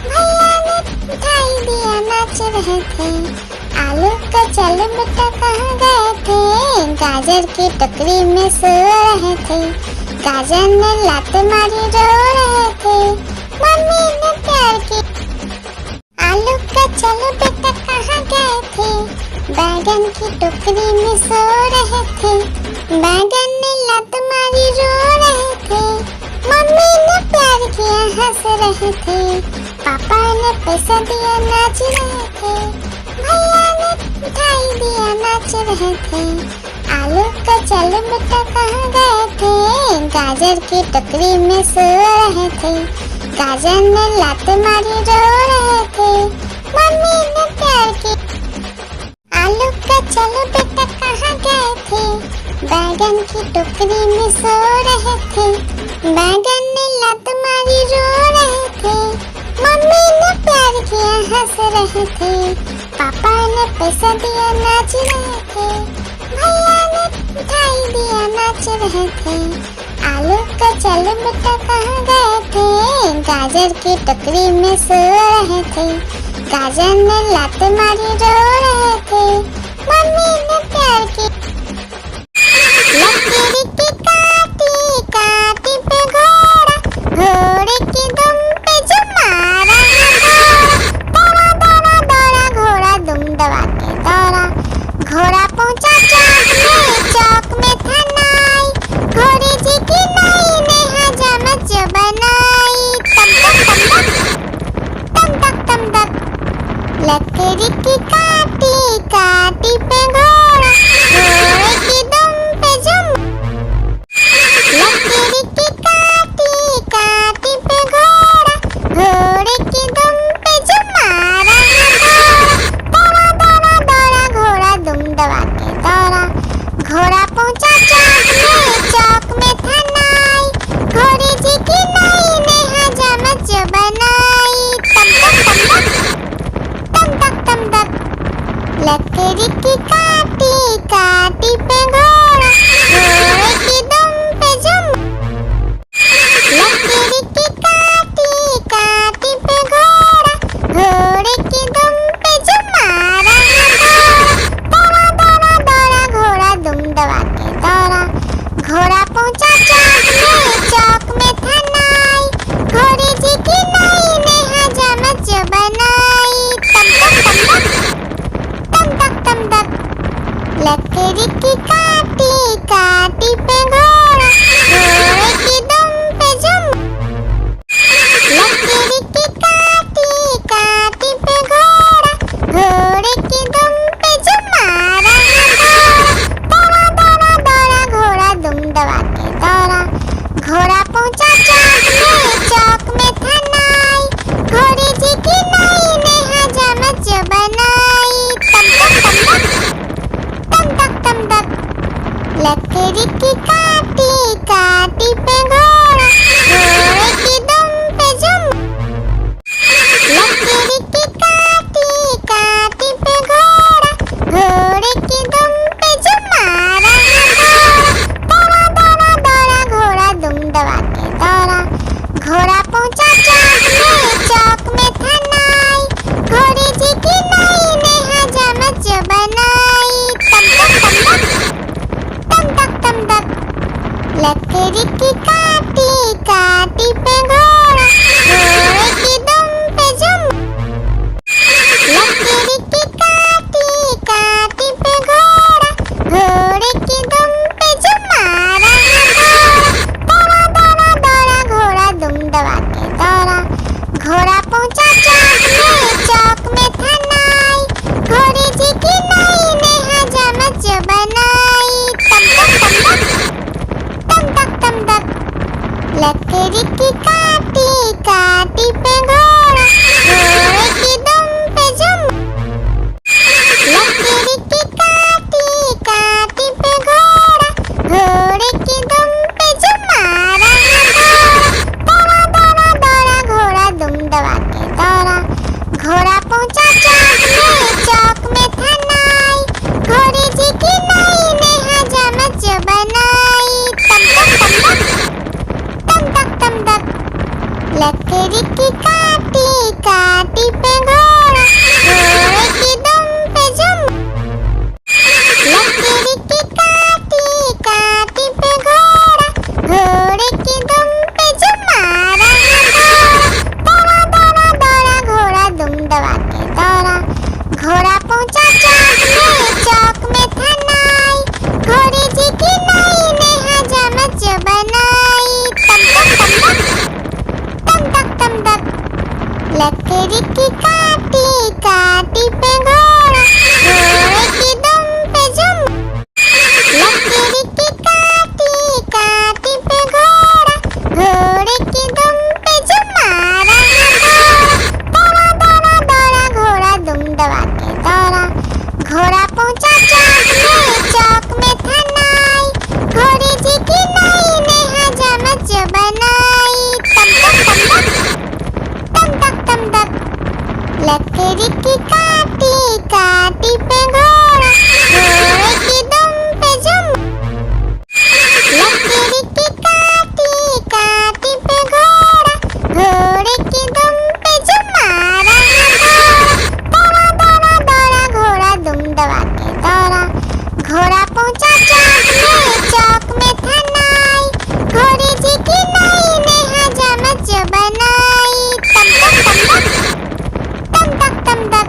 भैया ने मिठाई दिया नाच रहे थे। आलू का चलो बेटा कहाँ गए थे, गाजर की टोकरी में सो रहे थे, गाजर ने लात मारी रो रहे थे, मम्मी ने प्यार की। आलू का चलो बेटा कहाँ गए थे, बैगन की टोकरी में सो रहे थे, बैगन ने लात मारी रो रहे थे, मम्मी ने प्यार किया हंस रहे थे, पापा ने पैसा दिया नाच रहे थे, भैया ने मिठाई दिया नाच रहे थे। आलू का चलो बेटा कहाँ गए थे, गाजर की टोकरी में सो रहे थे, गाजर ने लात मारी रो रहे थे, मम्मी ने प्यार की। आलू का चलो बेटा कहाँ गए थे, बैगन की टोकरी में सो रहे थे, बैगन ने लात मारी रो रहे थे, मम्मी ने प्यार किया हंस रहे थे, पापा ने पैसा दिया नाच रहे थे, भैया ने मिठाई दिया नाच रहे थे। आलू का चलो बेटा कहाँ गए थे, गाजर की टोकरी में सो रहे थे, गाजर ने लात मारी रो रहे थे, मम्मी ने प्यार की। लकीर की काटी काटी पे घोड़ा, घोड़े की दुम पे जो मारा दौड़ा दौड़ा दौड़ा घोड़ा दुम दबा के दौड़ा, घोड़ा पहुंचा चौक में था नाई, घोड़े जी की नाई ने हजामत जो बनाई, तम तक लकीर की काटी काटी पे घोड़ा, घोड़े की दुम पे जुम। लकीर की काटी काटी पे घोड़ा, घोड़े की दुम पे जो मारा दौड़ा दौड़ा दौड़ा घोड़ा दुम दबा के दौड़ा, घोड़ा पहुंचा चौक में था नाई, घोड़े जी की नाई ने हजामत जो बनाई, तम तक। लकीर की काटी काटी पे घोड़ा, घोड़े की दुम पे जुम। लकीर की काटी काटी पे घोड़ा, घोड़े की दुम पे जो मारा दौड़ा दौड़ा दौड़ा घोड़ा दुम दबा के दौड़ा, घोड़ा पहुंचा चौक में था नाई, घोड़े जी की नाई ने हजामत जो बनाई, तम तक। लकीर की काटी काटी पे घोड़ा, घोड़े की दुम पे जुम। लकीर की काटी काटी पे घोड़ा, घोड़े की दुम पे जो मारा दौड़ा दौड़ा दौड़ा घोड़ा दुम दबा के दौड़ा, घोड़ा पहुंचा चौक में था नाई, घोड़े जी की नाई ने हजामत जो बनाई, तम तक। लकीर की काटी काटी पे घोड़ा, घोड़े की दुम पे जुम। लकीर की काटी काटी पे घोड़ा, घोड़े की दुम पे जो मारा दौड़ा दौड़ा दौड़ा घोड़ा दुम दबा के दौड़ा, लकड़ी की काटी काटी पे घोड़ा, घोड़े की दुम पे जुम। लकड़ी की काटी काटी पे घोड़ा, घोड़े की दुम पे जुम मारा घोड़ा। दौड़ा दौड़ा दौड़ा घोड़ा दुम दबा के दौड़ा, घोड़ा पहुंचा चौक में था नाई, घोड़े जी की नाई ने हजामत जो बनाई। तम तक तम तक लकड़ी की काटी काटी पे घोड़ा, घोड़े की दुम पे जुम। लकड़ी की काटी काटी पे घोड़ा, घोड़े की दुम पे जुम मारा घोड़ा। दौड़ा दौड़ा दौड़ा घोड़ा दुम दबा के दौड़ा, घोड़ा पहुंचा चौक में था नाई, घोड़े जी की नाई ने हजामत जो बनाई। तम तक लकड़ी की काटी काटी पे घोड़ा, घोड़े की दुम पे जुम। लकड़ी की काटी काटी पे घोड़ा, घोड़े की दुम पे जुम मारा घोड़ा। दौड़ा दौड़ा दौड़ा घोड़ा दुम दबा के दौड़ा, घोड़ा पहुंचा चौक में था नाई, घोड़े जी की नाई ने हजामत जो बनाई। तम तक लकड़ी की काटी काटी पे घोड़ा, घोड़े की दुम पे जुम। लकड़ी की काटी काटी पे घोड़ा, घोड़े की दुम पे जुम मारा घोड़ा। दौड़ा दौड़ा दौड़ा घोड़ा दुम दबा के दौड़ा, घोड़ा पहुंचा चौक में था नाई, घोड़े जी की नाई ने हजामत जो बनाई। तम तक लकड़ी की काटी काटी पे घोड़ा, घोड़े की दुम पे जुम। लकड़ी की काटी काटी पे घोड़ा, घोड़े की दुम पे जुम मारा घोड़ा। दौड़ा दौड़ा दौड़ा घोड़ा दुम दबा के दौड़ा, घोड़ा पहुंचा चौक में था नाई, घोड़े जी की नाई ने हजामत जो बनाई। तम तक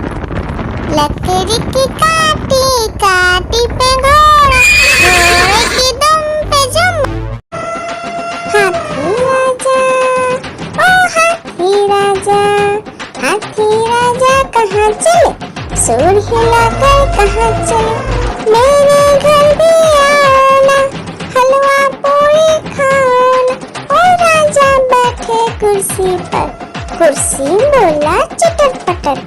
लकड़ी की काटी काटी पे घोड़ा, घोड़े की दुम पे जुम। हाथी राजा ओ हाथी राजा, हाथी राजा कहाँ चले, सूर हिलाकर कहाँ चले। मेरे घर भी आना, हलवा पूरी खाना। ओ राजा बैठे कुर्सी पर, कुर्सी बोला चटर पटर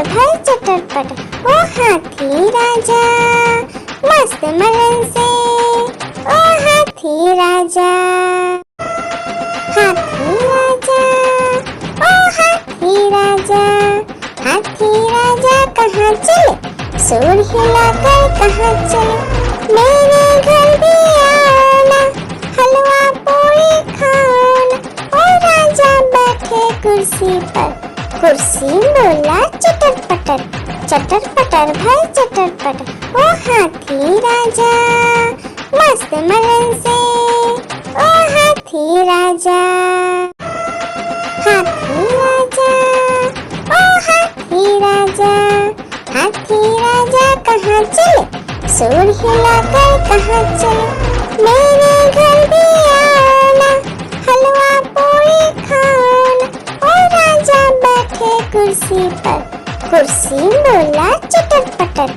भाई चटर पटर। ओ हाथी राजा मस्त मलन से, ओ हाथी राजा। हाथी राजा ओ हाथी राजा, हाथी राजा कहाँ चले, सूर हिलाकर कहाँ चले। मेरे घर भी आना, हलवा पूरी खाना। ओ राजा बैठे कुर्सी पर, कुर्सी बोला चटर पटर भाई चटर पटर। ओ हाथी राजा मस्त मलन से, ओ हाथी राजा। हाथी राजा ओ हाथी राजा, हाथी राजा कहाँ चले, सूर हिलाकर कहाँ चले। मेरे घर भी आना, हलवा पूरी खाना। ओ राजा बैठे कुर्सी पर, कुर्सी बोला चटर पटर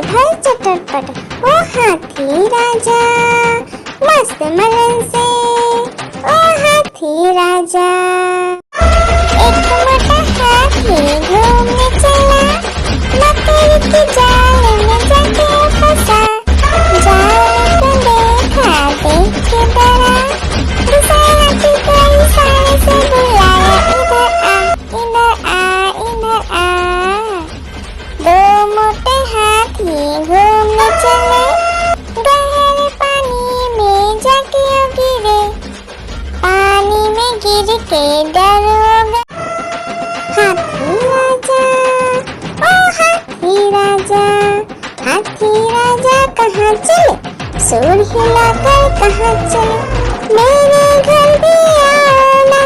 भाई चटर पटर। ओ हाथी राजा मस्त मलन से, ओ हाथी राजा। एक मोटा हाथी घूमने चला, मकड़ी की जाल में जाके फंसा। जाल को देखा देख के डरा, दूसरा हाथी को इशारे से बुलाया, इधर आ इधर आ। दो मोटे हाथी घूमने चले, गहरे पानी में जाके योगी सुर हिलाकर कहाँ चले, मेरे घर भी आओ ना,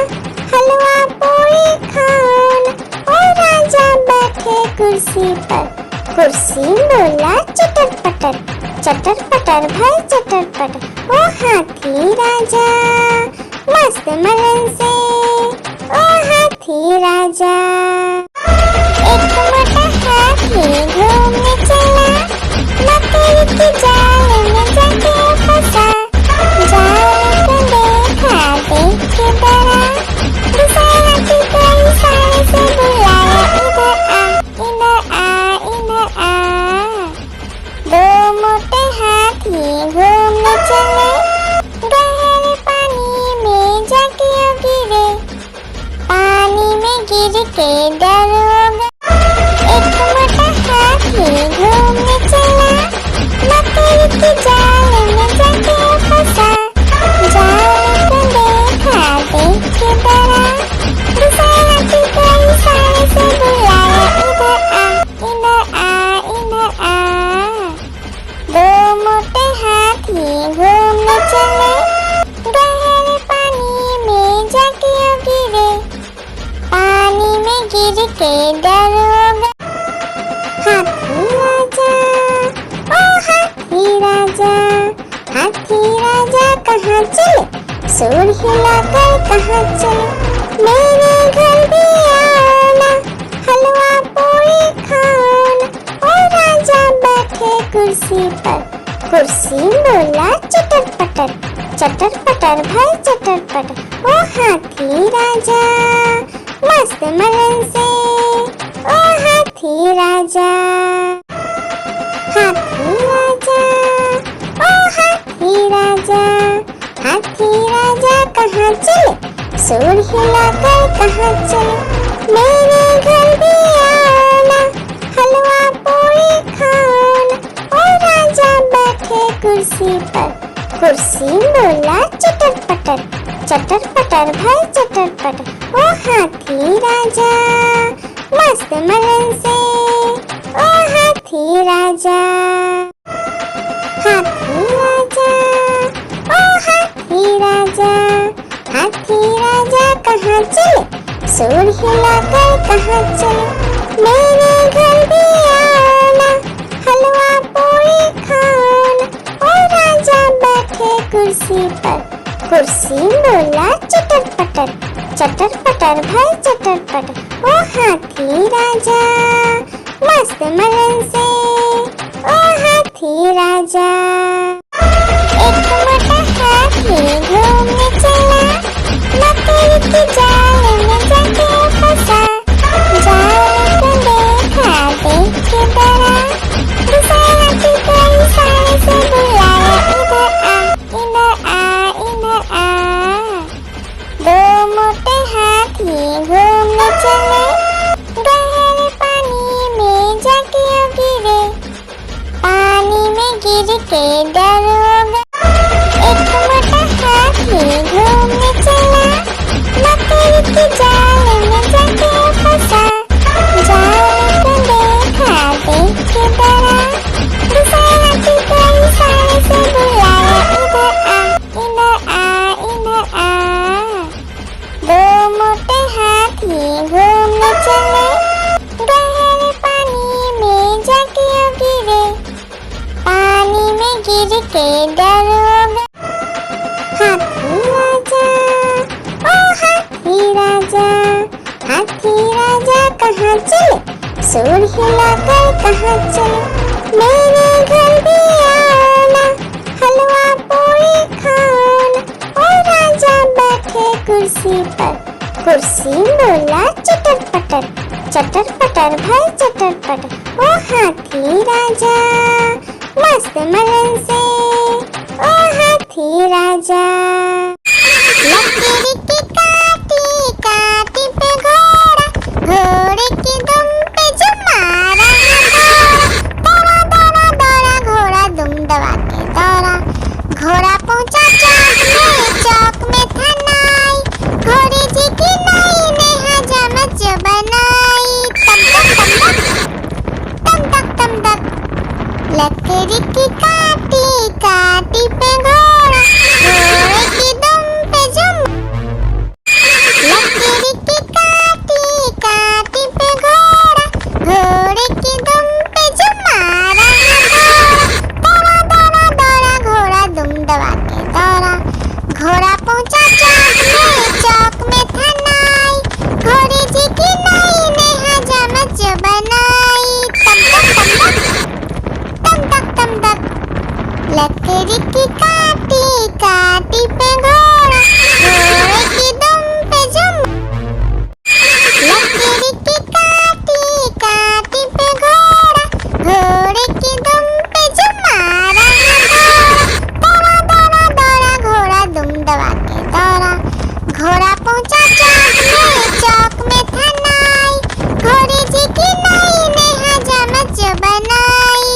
हलवा पूरी खाओ ना। ओ राजा बैठे कुर्सी पर, कुर्सी बोला चटर पटर, चटर पटर भाई चटर पटर। ओ हाथी राजा मस्त मलन से, ओ हाथी राजा। एक मोटा हाथी घूमने चला, मकड़ी की जाल में जाके फंसा। जाल को देखा देख के डरा, दूसरा हाथी को इशारे से बुलाया, इधर आ इधर आ। दो मोटे हाथी घूमने चले, गहरे पानी में जाके गिरे, पानी में गिर के डर हो गया। एक मोटा हाथी घूमने चला, मकड़ी की जाल में जाके फंसा। जाल को देखा देख के डरा, दूसरा हाथी को इशारे से बुलाया, इधर आ इधर आ। दो मोटे हाथी घूमने चले, गहरे पानी में जाके गिरे, पानी में गिर के डर हो गया। हाथी राजा ओ हाथी राजा, हाथी राजा कहाँ चले, सुर हिलाकर कहाँ चले, मेरे घर भी आओ ना, हलवा पूरी खाओ ना। ओ राजा बैठे कुर्सी पर, कुर्सी बोला चटर पटर, चटर पटर भाई चटर पटर। ओ हाथी राजा मस्त मलन से, ओ हाथी राजा। हाथी राजा ओ हाथी राजा, हाथी राजा कहाँ चले, सुर हिलाकर कहाँ चले, मेरे घर भी आओ ना, हलवा पूरी खाओ ना। ओ राजा बैठे कुर्सी पर, कुर्सी बोला चटर पटर, चटर पटर भाई चटर पटर। ओ हाथी राजा मस्त मलन से, ओ हाथी राजा। हाथी राजा ओ हाथी राजा, हाथी राजा कहाँ चले, सुर हिलाकर कहाँ चले, मेरे घर भी आओ ना, हलवा पूरी खाओ ना। ओ राजा बैठे कुर्सी पर, कुर्सी बोला चटर पटर, चटर पटर भाई चटर पटर। ओ हाथी राजा मस्त मलन से, ओ हाथी राजा। एक मोटा हाथी घूमने चला, मकड़ी की जाल में जाके फंसा। जाल को देखा देख के डरा, दूसरा हाथी को इशारे से बुलाया, इधर आ इधर आ। दो मोटे हाथी घूमने चले, गहरे पानी में जाके गिरे, पानी में गिर के डर हो गया। एक मोटा हाथी घूमने चला, मकड़ी की जाल में जाके फंसा। जाल को देखा देख के डरा, दूसरा हाथी को इशारे से बुलाया, इधर आ इधर आ। दो मोटे हाथी घूमने चले, गहरे पानी में जाके गिरे, पानी में गिर के डर हो गया। हाथी राजा ओ हाथी राजा, हाथी राजा कहाँ चले, सुर हिलाकर कहाँ चले, मेरे घर भी आओ ना, हलवा पूरी खाओ ना। ओ राजा बैठे कुर्सी पर, कुर्सी बोला चटर पटर, चटर पटर भाई चटर पटर। ओ हाथी राजा मस्त मलन से, ओ हाथी राजा। लकड़ी की काटी काटी पे घोड़ा, घोड़े की दुम पे जो मारा दौड़ा दौड़ा दौड़ा घोड़ा दुम दबा के दौड़ा। घोड़ा पहुंचा चौक में था नाई, घोड़े जी की नाई ने हजामत जो बनाई। तम तक लकड़ी की काटी काटी लकड़ी की काटी काटी पे घोड़ा, घोड़े की दुम पे जुम। लकड़ी की काटी काटी पे घोड़ा, घोड़े की दुम पे जुम मारा घोड़ा। दौड़ा दौड़ा दौड़ा घोड़ा दुम दबा के दौड़ा, घोड़ा पहुंचा चौक में था नाई, घोड़ी जी की नई ने हजामत बनाई।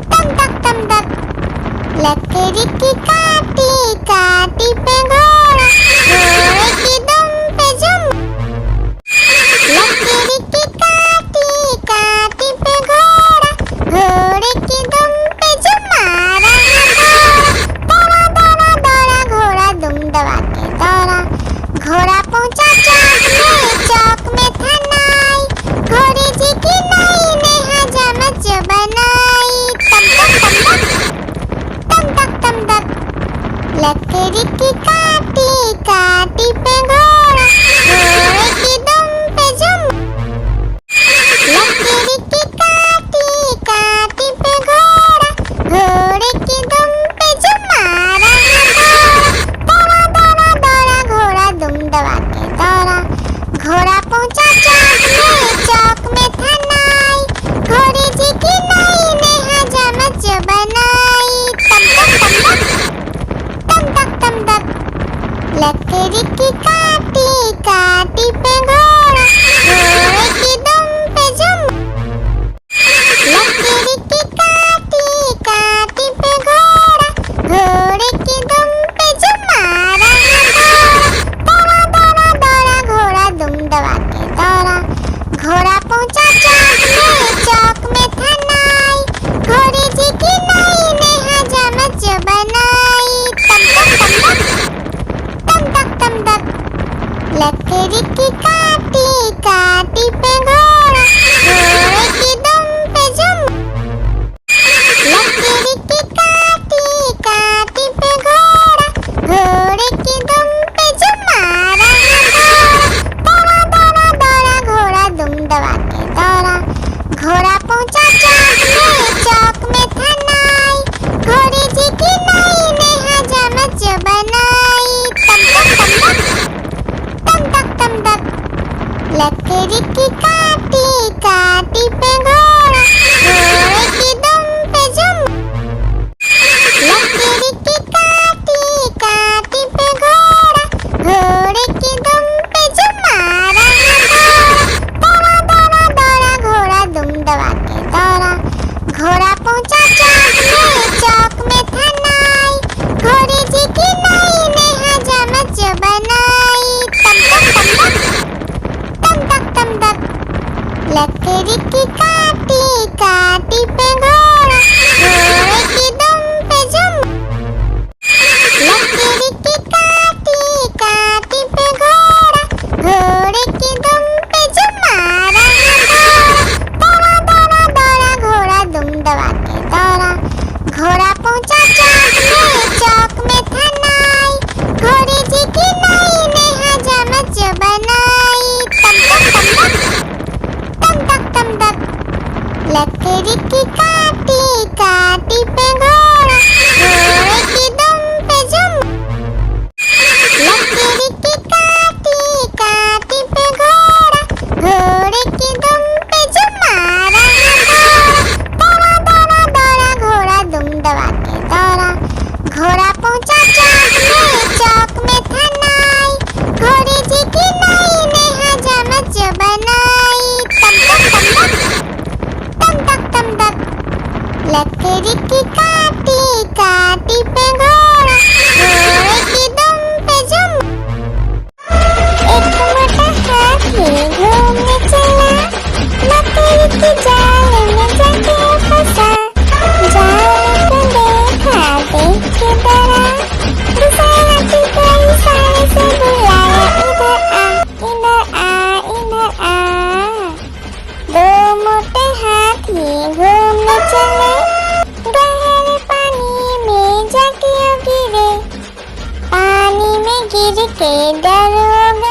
तम तक तम तक, लकड़ी की काटी काटी पे घोड़ा, घोड़े की दुम पे जुम। लकड़ी की काटी काटी पे घोड़ा, घोड़े की दुम पे जुम मारा घोड़ा। दौड़ा दौड़ा दौड़ा घोड़ा दुम दबा के दौड़ा, घोड़ा पहुंचा चौक में था नाई, घोड़ी जी की नई ने हजामत बनाई। तम तक लकड़ी की काटी काटी पे घोड़ा, घोड़े की दुम पे जुम। लकड़ी की काटी काटी पे घोड़ा, घोड़े की दुम पे जुम मारा घोड़ा। दौड़ा दौड़ा दौड़ा घोड़ा दुम दबा के दौड़ा, घोड़ा पहुंचा चौक में था नाई, घोड़ी जी की नई ने हजामत बनाई। तम तक लकड़ी की काटी काटी पे घोड़ा, घोड़े की दुम पे जुम। लकड़ी की काटी काटी पे घोड़ा, घोड़े की दुम पे जुम मारा घोड़ा। दौड़ा दौड़ा दौड़ा घोड़ा दुम दबा के दौड़ा, घोड़ा पहुंचा चौक में था नाई, घोड़ी जी की नई ने हजामत बनाई। तम तक लकड़ी की काटी काटी पे घोड़ा, घोड़े की दुम पे जुम। लकड़ी की काटी काटी पे घोड़ा, घोड़े की दुम पे जुम मारा घोड़ा। दौड़ा दौड़ा दौड़ा घोड़ा दुम दबा के दौड़ा, घोड़ा पहुंचा चौक में था नाई, घोड़ी जी की नई ने हजामत बनाई। तम तक लकड़ी की काटी काटी पे घोड़ा, घोड़े की दुम पे जुम। लकड़ी की काटी काटी पे घोड़ा, घोड़े की दुम पे जुम मारा घोड़ा। दौड़ा दौड़ा दौड़ा घोड़ा दुम दबा के दौड़ा, घोड़ा पहुंचा चौक में था नाई, घोड़ी जी की नई ने हजामत बनाई। तम तक लकड़ी की काटी काटी पे घोड़ा, घोड़े की दुम पे जुम। लकड़ी की काटी काटी पे घोड़ा, घोड़े की दुम पे जुम मारा घोड़ा। दौड़ा दौड़ा दौड़ा घोड़ा दुम दबा के दौड़ा, घोड़ा पहुंचा चौक में था नाई, घोड़ी जी की नई ने हजामत बनाई। तम तक लकड़ी की काटी काटी पे घोड़ा, घोड़े की दुम पे जुम। लकड़ी की काटी काटी पे घोड़ा, घोड़े की दुम पे जुम मारा घोड़ा। दौड़ा दौड़ा दौड़ा घोड़ा दुम दबा के दौड़ा, घोड़ा पहुंचा चौक में था नाई, घोड़ी जी की नई ने हजामत बनाई। तम तक लकड़ी की काटी काटी पे घोड़ा, घोड़े की दुम पे जुम। एक मोटा हाथी घूमने चला, लकड़ी की जाल में जाके फंसा। जाल को देखा देख के डरा, दूसरे हाथी को इशारे से बुलाया, इधर आ इधर आ। दो मोटे हाथी घूमने चले, गहरे पानी में जाके गिरे, पानी में गिर के डर हो गए।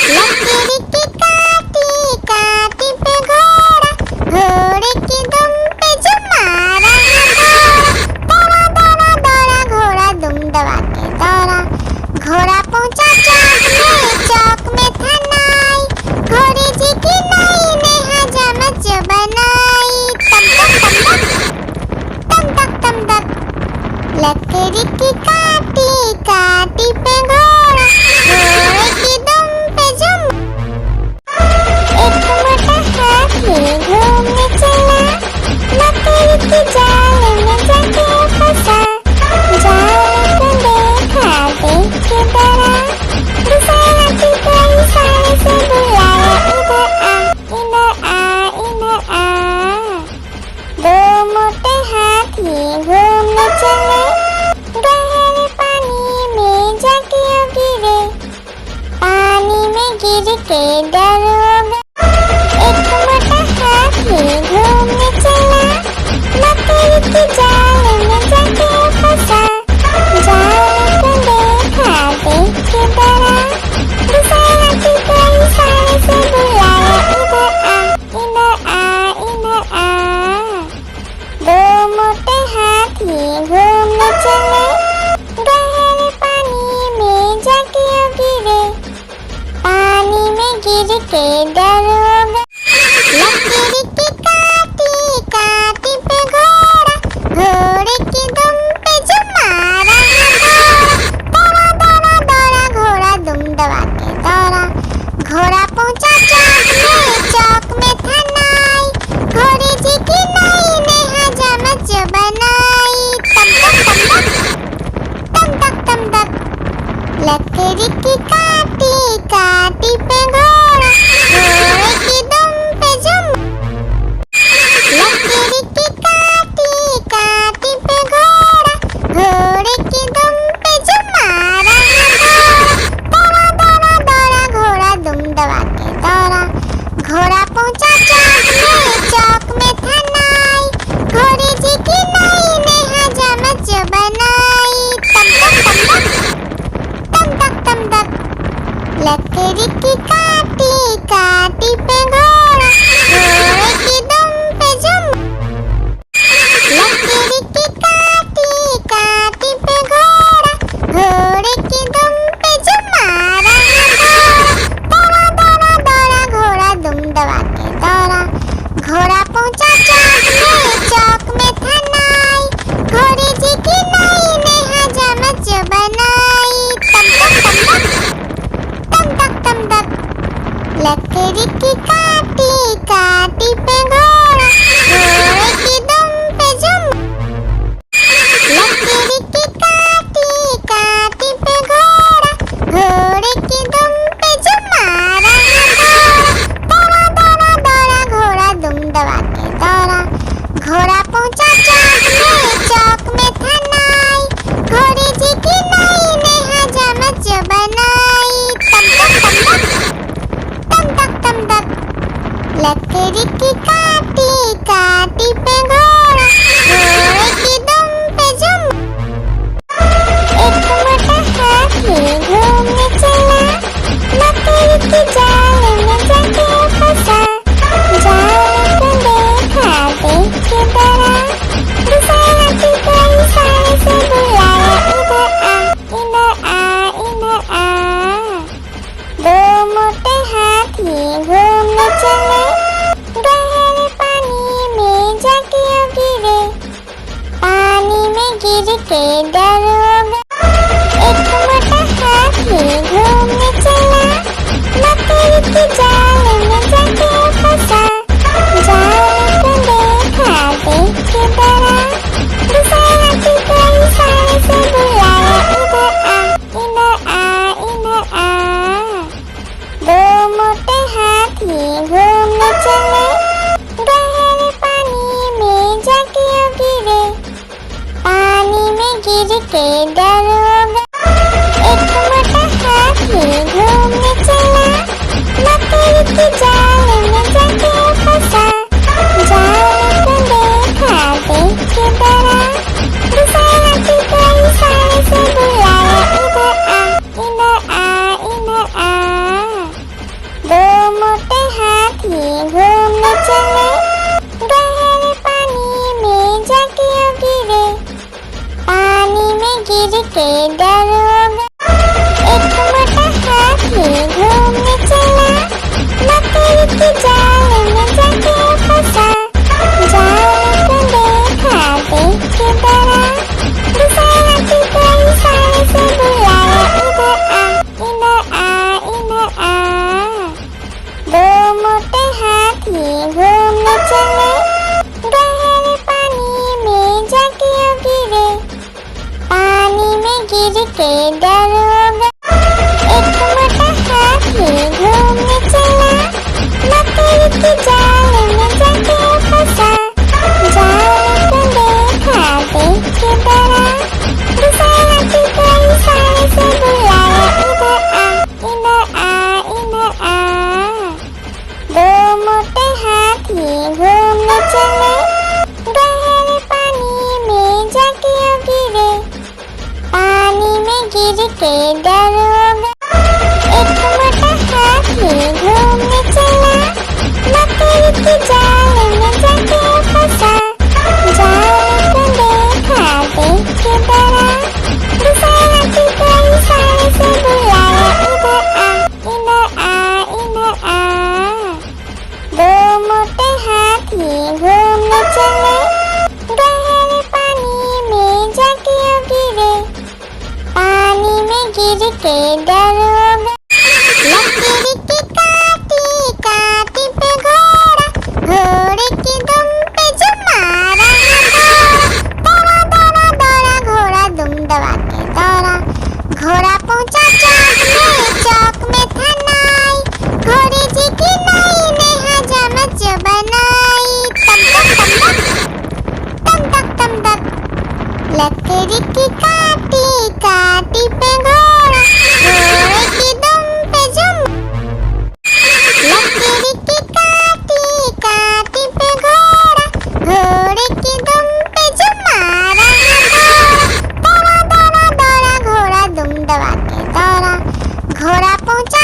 लकड़ी की काटी काटी पे घोड़ा, घोड़े की दुम पे जुम मारा घोड़ा। लकड़ी की काटी काटी पे घोड़ा, घोड़े की दुम पे जुम। एक मोटा हाथी घूमने चला, लकड़ी की जाल में जाके फंसा। जाल को देखा देख के डरा, दूसरे हाथी को इशारे से बुलाया, इधर आ इधर आ। दो मोटे हाथी घूमने चले, गहरे पानी में जाके गिरे। पानी में गिर के डर हो गए। एक मोटा हाथी घूमने चला, लकड़ी की जाल में जाके फंसा। जाल को देखा देख के डरा, दूसरे हाथी को इशारे से बुलाया, इधर आ इधर आ। दो मोटे हाथी घूमने चले, गहरे पानी में जाके गिरे। पानी में गिर के डर हो गए। लकड़ी की काटी काटी पे घोड़ा, घोड़े की दुम पे जुम मारा। दौड़ा दौड़ा दौड़ा घोड़ा दुम दबा के दौड़ा। घोड़ा पहुंचा चौक में था नाई, घोड़े जी की नाई ने हजामत जो बनाई। तम तक तम तक, लकड़ी की काटी काटी पे घोड़ा, घोड़े की दुम पे जुम। लकड़ी की काटी काटी पे घोड़ा, घोड़े की दुम पे जुम मारा। दौड़ा दौड़ा दौड़ा घोड़ा दुम दबा के दौड़ा। घोड़ा पहुंचा चौक में था नाई, घोड़े जी की नाई ने हजामत जो बनाई। तम तक, लकड़ी की काटी काटी पे घोड़ा, घोड़े की दुम पे जुम। लकड़ी की काटी काटी पे घोड़ा, घोड़े की दुम पे जुम मारा। दौड़ा दौड़ा दौड़ा घोड़ा दुम दबा के दौड़ा। घोड़ा पहुंचा चौक में था नाई, घोड़े जी की नाई ने हजामत जो बनाई। तम तक, लकड़ी की काटी काटी पे घोड़ा, घोड़े की दुम पे जुम। लकड़ी की काटी काटी पे घोड़ा, घोड़े की दुम पे जुम मारा। दौड़ा दौड़ा दौड़ा घोड़ा दुम दबा के दौड़ा। घोड़ा पहुंचा चौक में था नाई, घोड़े जी की नाई ने हजामत जो बनाई। तम तक, लकड़ी की काटी काटी पे घोड़ा, घोड़े की दुम पे जुम। एक मोटा हाथी घूमने चला, लकड़ी की जाल में जाके फंसा। जाल को देखा देख के डरा, दूसरे हाथी को इशारे से बुलाया, इधर आ इधर आ। दो मोटे हाथी घूमने चले, गहरे पानी में जाके गिरे। पानी में गिर के डर हो गए। एक मोटा हाथी घूमने चला, लकड़ी की जाल में जाके फंसा। जाल को देखा देख के डरा, दूसरे हाथी को इशारे से बुलाया, इधर आ। दो मोटे हाथी घूमने चले, गहरे पानी में जाके गिरे। पानी में गिर के डर हो गए। एक मोटा हाथी घूमने चला, लकड़ी की जाल में जाके फंसा। जाल को देखा देख के डरा, दूसरे हाथी को इशारे से बुलाया, इधर आ। दो मोटे हाथी घूमने चले, गहरे पानी में जाके गिरे। पानी में गिर के दरोगा। एक मोटा हाथी घूमने चला, मकड़ी के जाल में जाके फंसा। जाल को देखा, देख के डरा, दूसरे हाथी को इशारे से बुलाया, इधर आ, इधर आ, इधर आ। दो मोटे हाथी घूमने चले, गहरे पानी में जाके गिरे, पानी में गिर के डरोगा। एक मोटा हाथी घूमने चला, मकड़ी के जाल में जाके फंसा। जाल को देखा, देख के डरा, दूसरे हाथी को इशारे से बुलाया, इधर आ, इधर आ, इधर आ। दो मोटे हाथी घूमने चले, गहरे पानी में जाके गिरे, पानी में गिर के डरोगा। लकड़ी की काटी काटी पे घोड़ा, घोड़े की दुम पे जो मारा दौड़ा दौड़ा दौड़ा घोड़ा दुम दबा के दौड़ा। घोड़ा पहुंचा चौक में था नाई, घोड़े जी की नाई ने हजामत जो बनाई। तम तक तम तक, लकड़ी की काटी काटी पे घोड़ा, घोड़े की दुम पे जो लकड़ी की काटी काटी पे घोड़ा, घोड़े की दुम पे जो मारा दौड़ा दौड़ा दौड़ा घोड़ा दुम दबा के दौड़ा। घोड़ा पहुंचा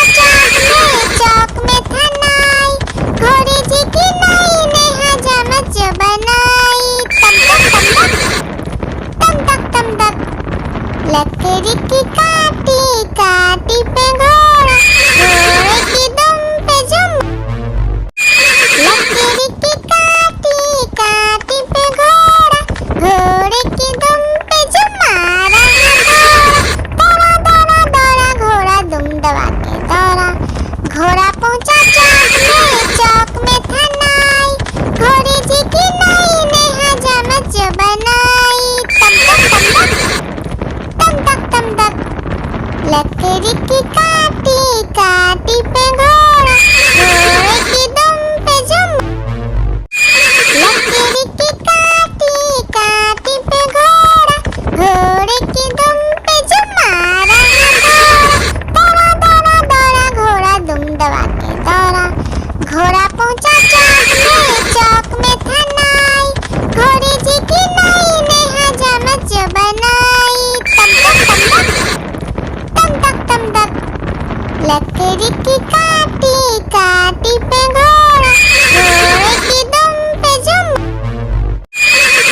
चौक में था नाई, घोड़े जी की नाई ने हजामत जो बनाई। तम तक, लकड़ी की काटी काटी पे घोड़ा, घोड़े की दुम पे जो लकड़ी की काटी काटी पे घोड़ा, घोड़े की दुम पे जो मारा दौड़ा दौड़ा दौड़ा घोड़ा दुम दबा के दौड़ा। घोड़ा पहुंचा चौक में था नाई, घोड़े जी की नाई ने हजामत जो बनाई। तम तक, लकड़ी की काटी काटी पे घोड़ा, घोड़े की दुम पे जो लकड़ी की काटी काटी पे घोड़ा, घोड़े की दुम पे जो मारा दौड़ा दौड़ा दौड़ा घोड़ा दुम दबा के दौड़ा। घोड़ा पहुंचा चौक में था नाई, घोड़े जी की नाई ने हजामत जो बनाई। तम तक, लकड़ी की काटी काटी पे घोड़ा, घोड़े की दुम पे जो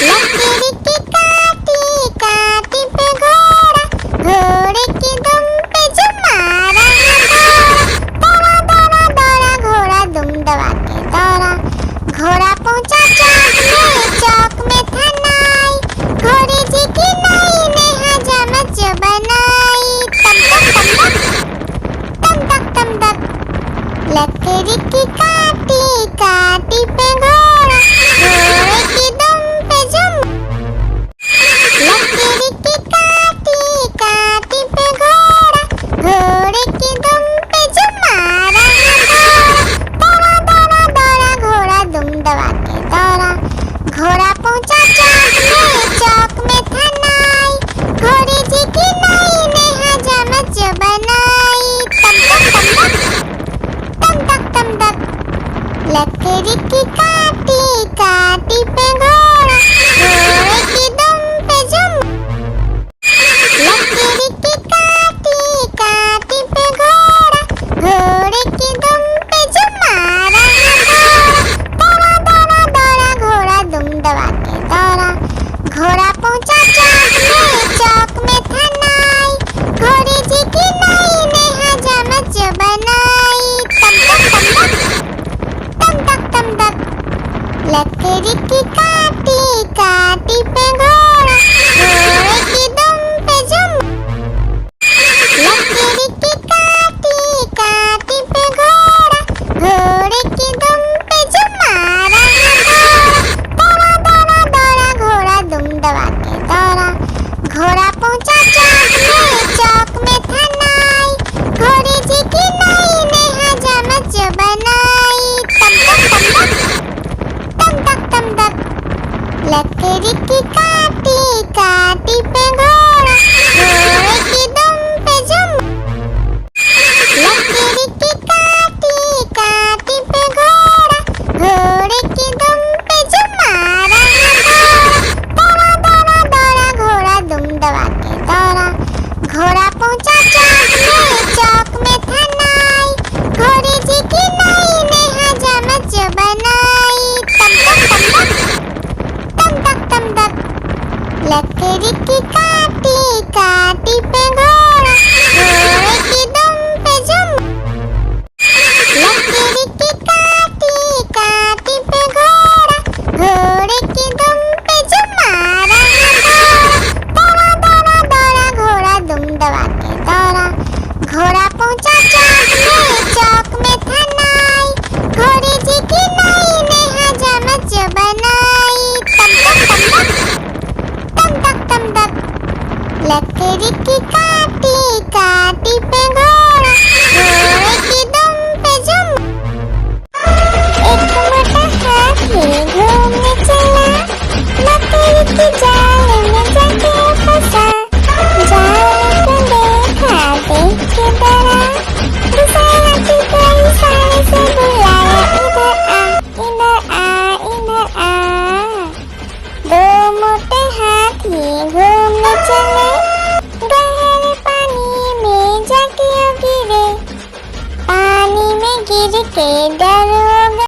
लकड़ी की काटी काटी पे घोड़ा, घोड़े की दुम पे जो मारा दौड़ा दौड़ा दौड़ा घोड़ा दुम दबा के दौड़ा। घोड़ा पहुंचा चौक में था नाई, घोड़े जी की नाई ने हजामत जो बनाई। तम तक की काटी काटी पे घोड़ा, घोड़े की दुम पे जुम। लकड़ी की काटी काटी पे घोड़ा, घोड़े की दुम पे जुम मारा दौड़ा दौड़ा दौड़ा घोड़ा दुम दबा के दौड़ा। घोड़ा पहुंचा चौक में था नाई, घोड़े जी की नाई ने हजामत जो बनाई। तम तक तम तक लकड़ी की काटी काटी पे घोड़ा,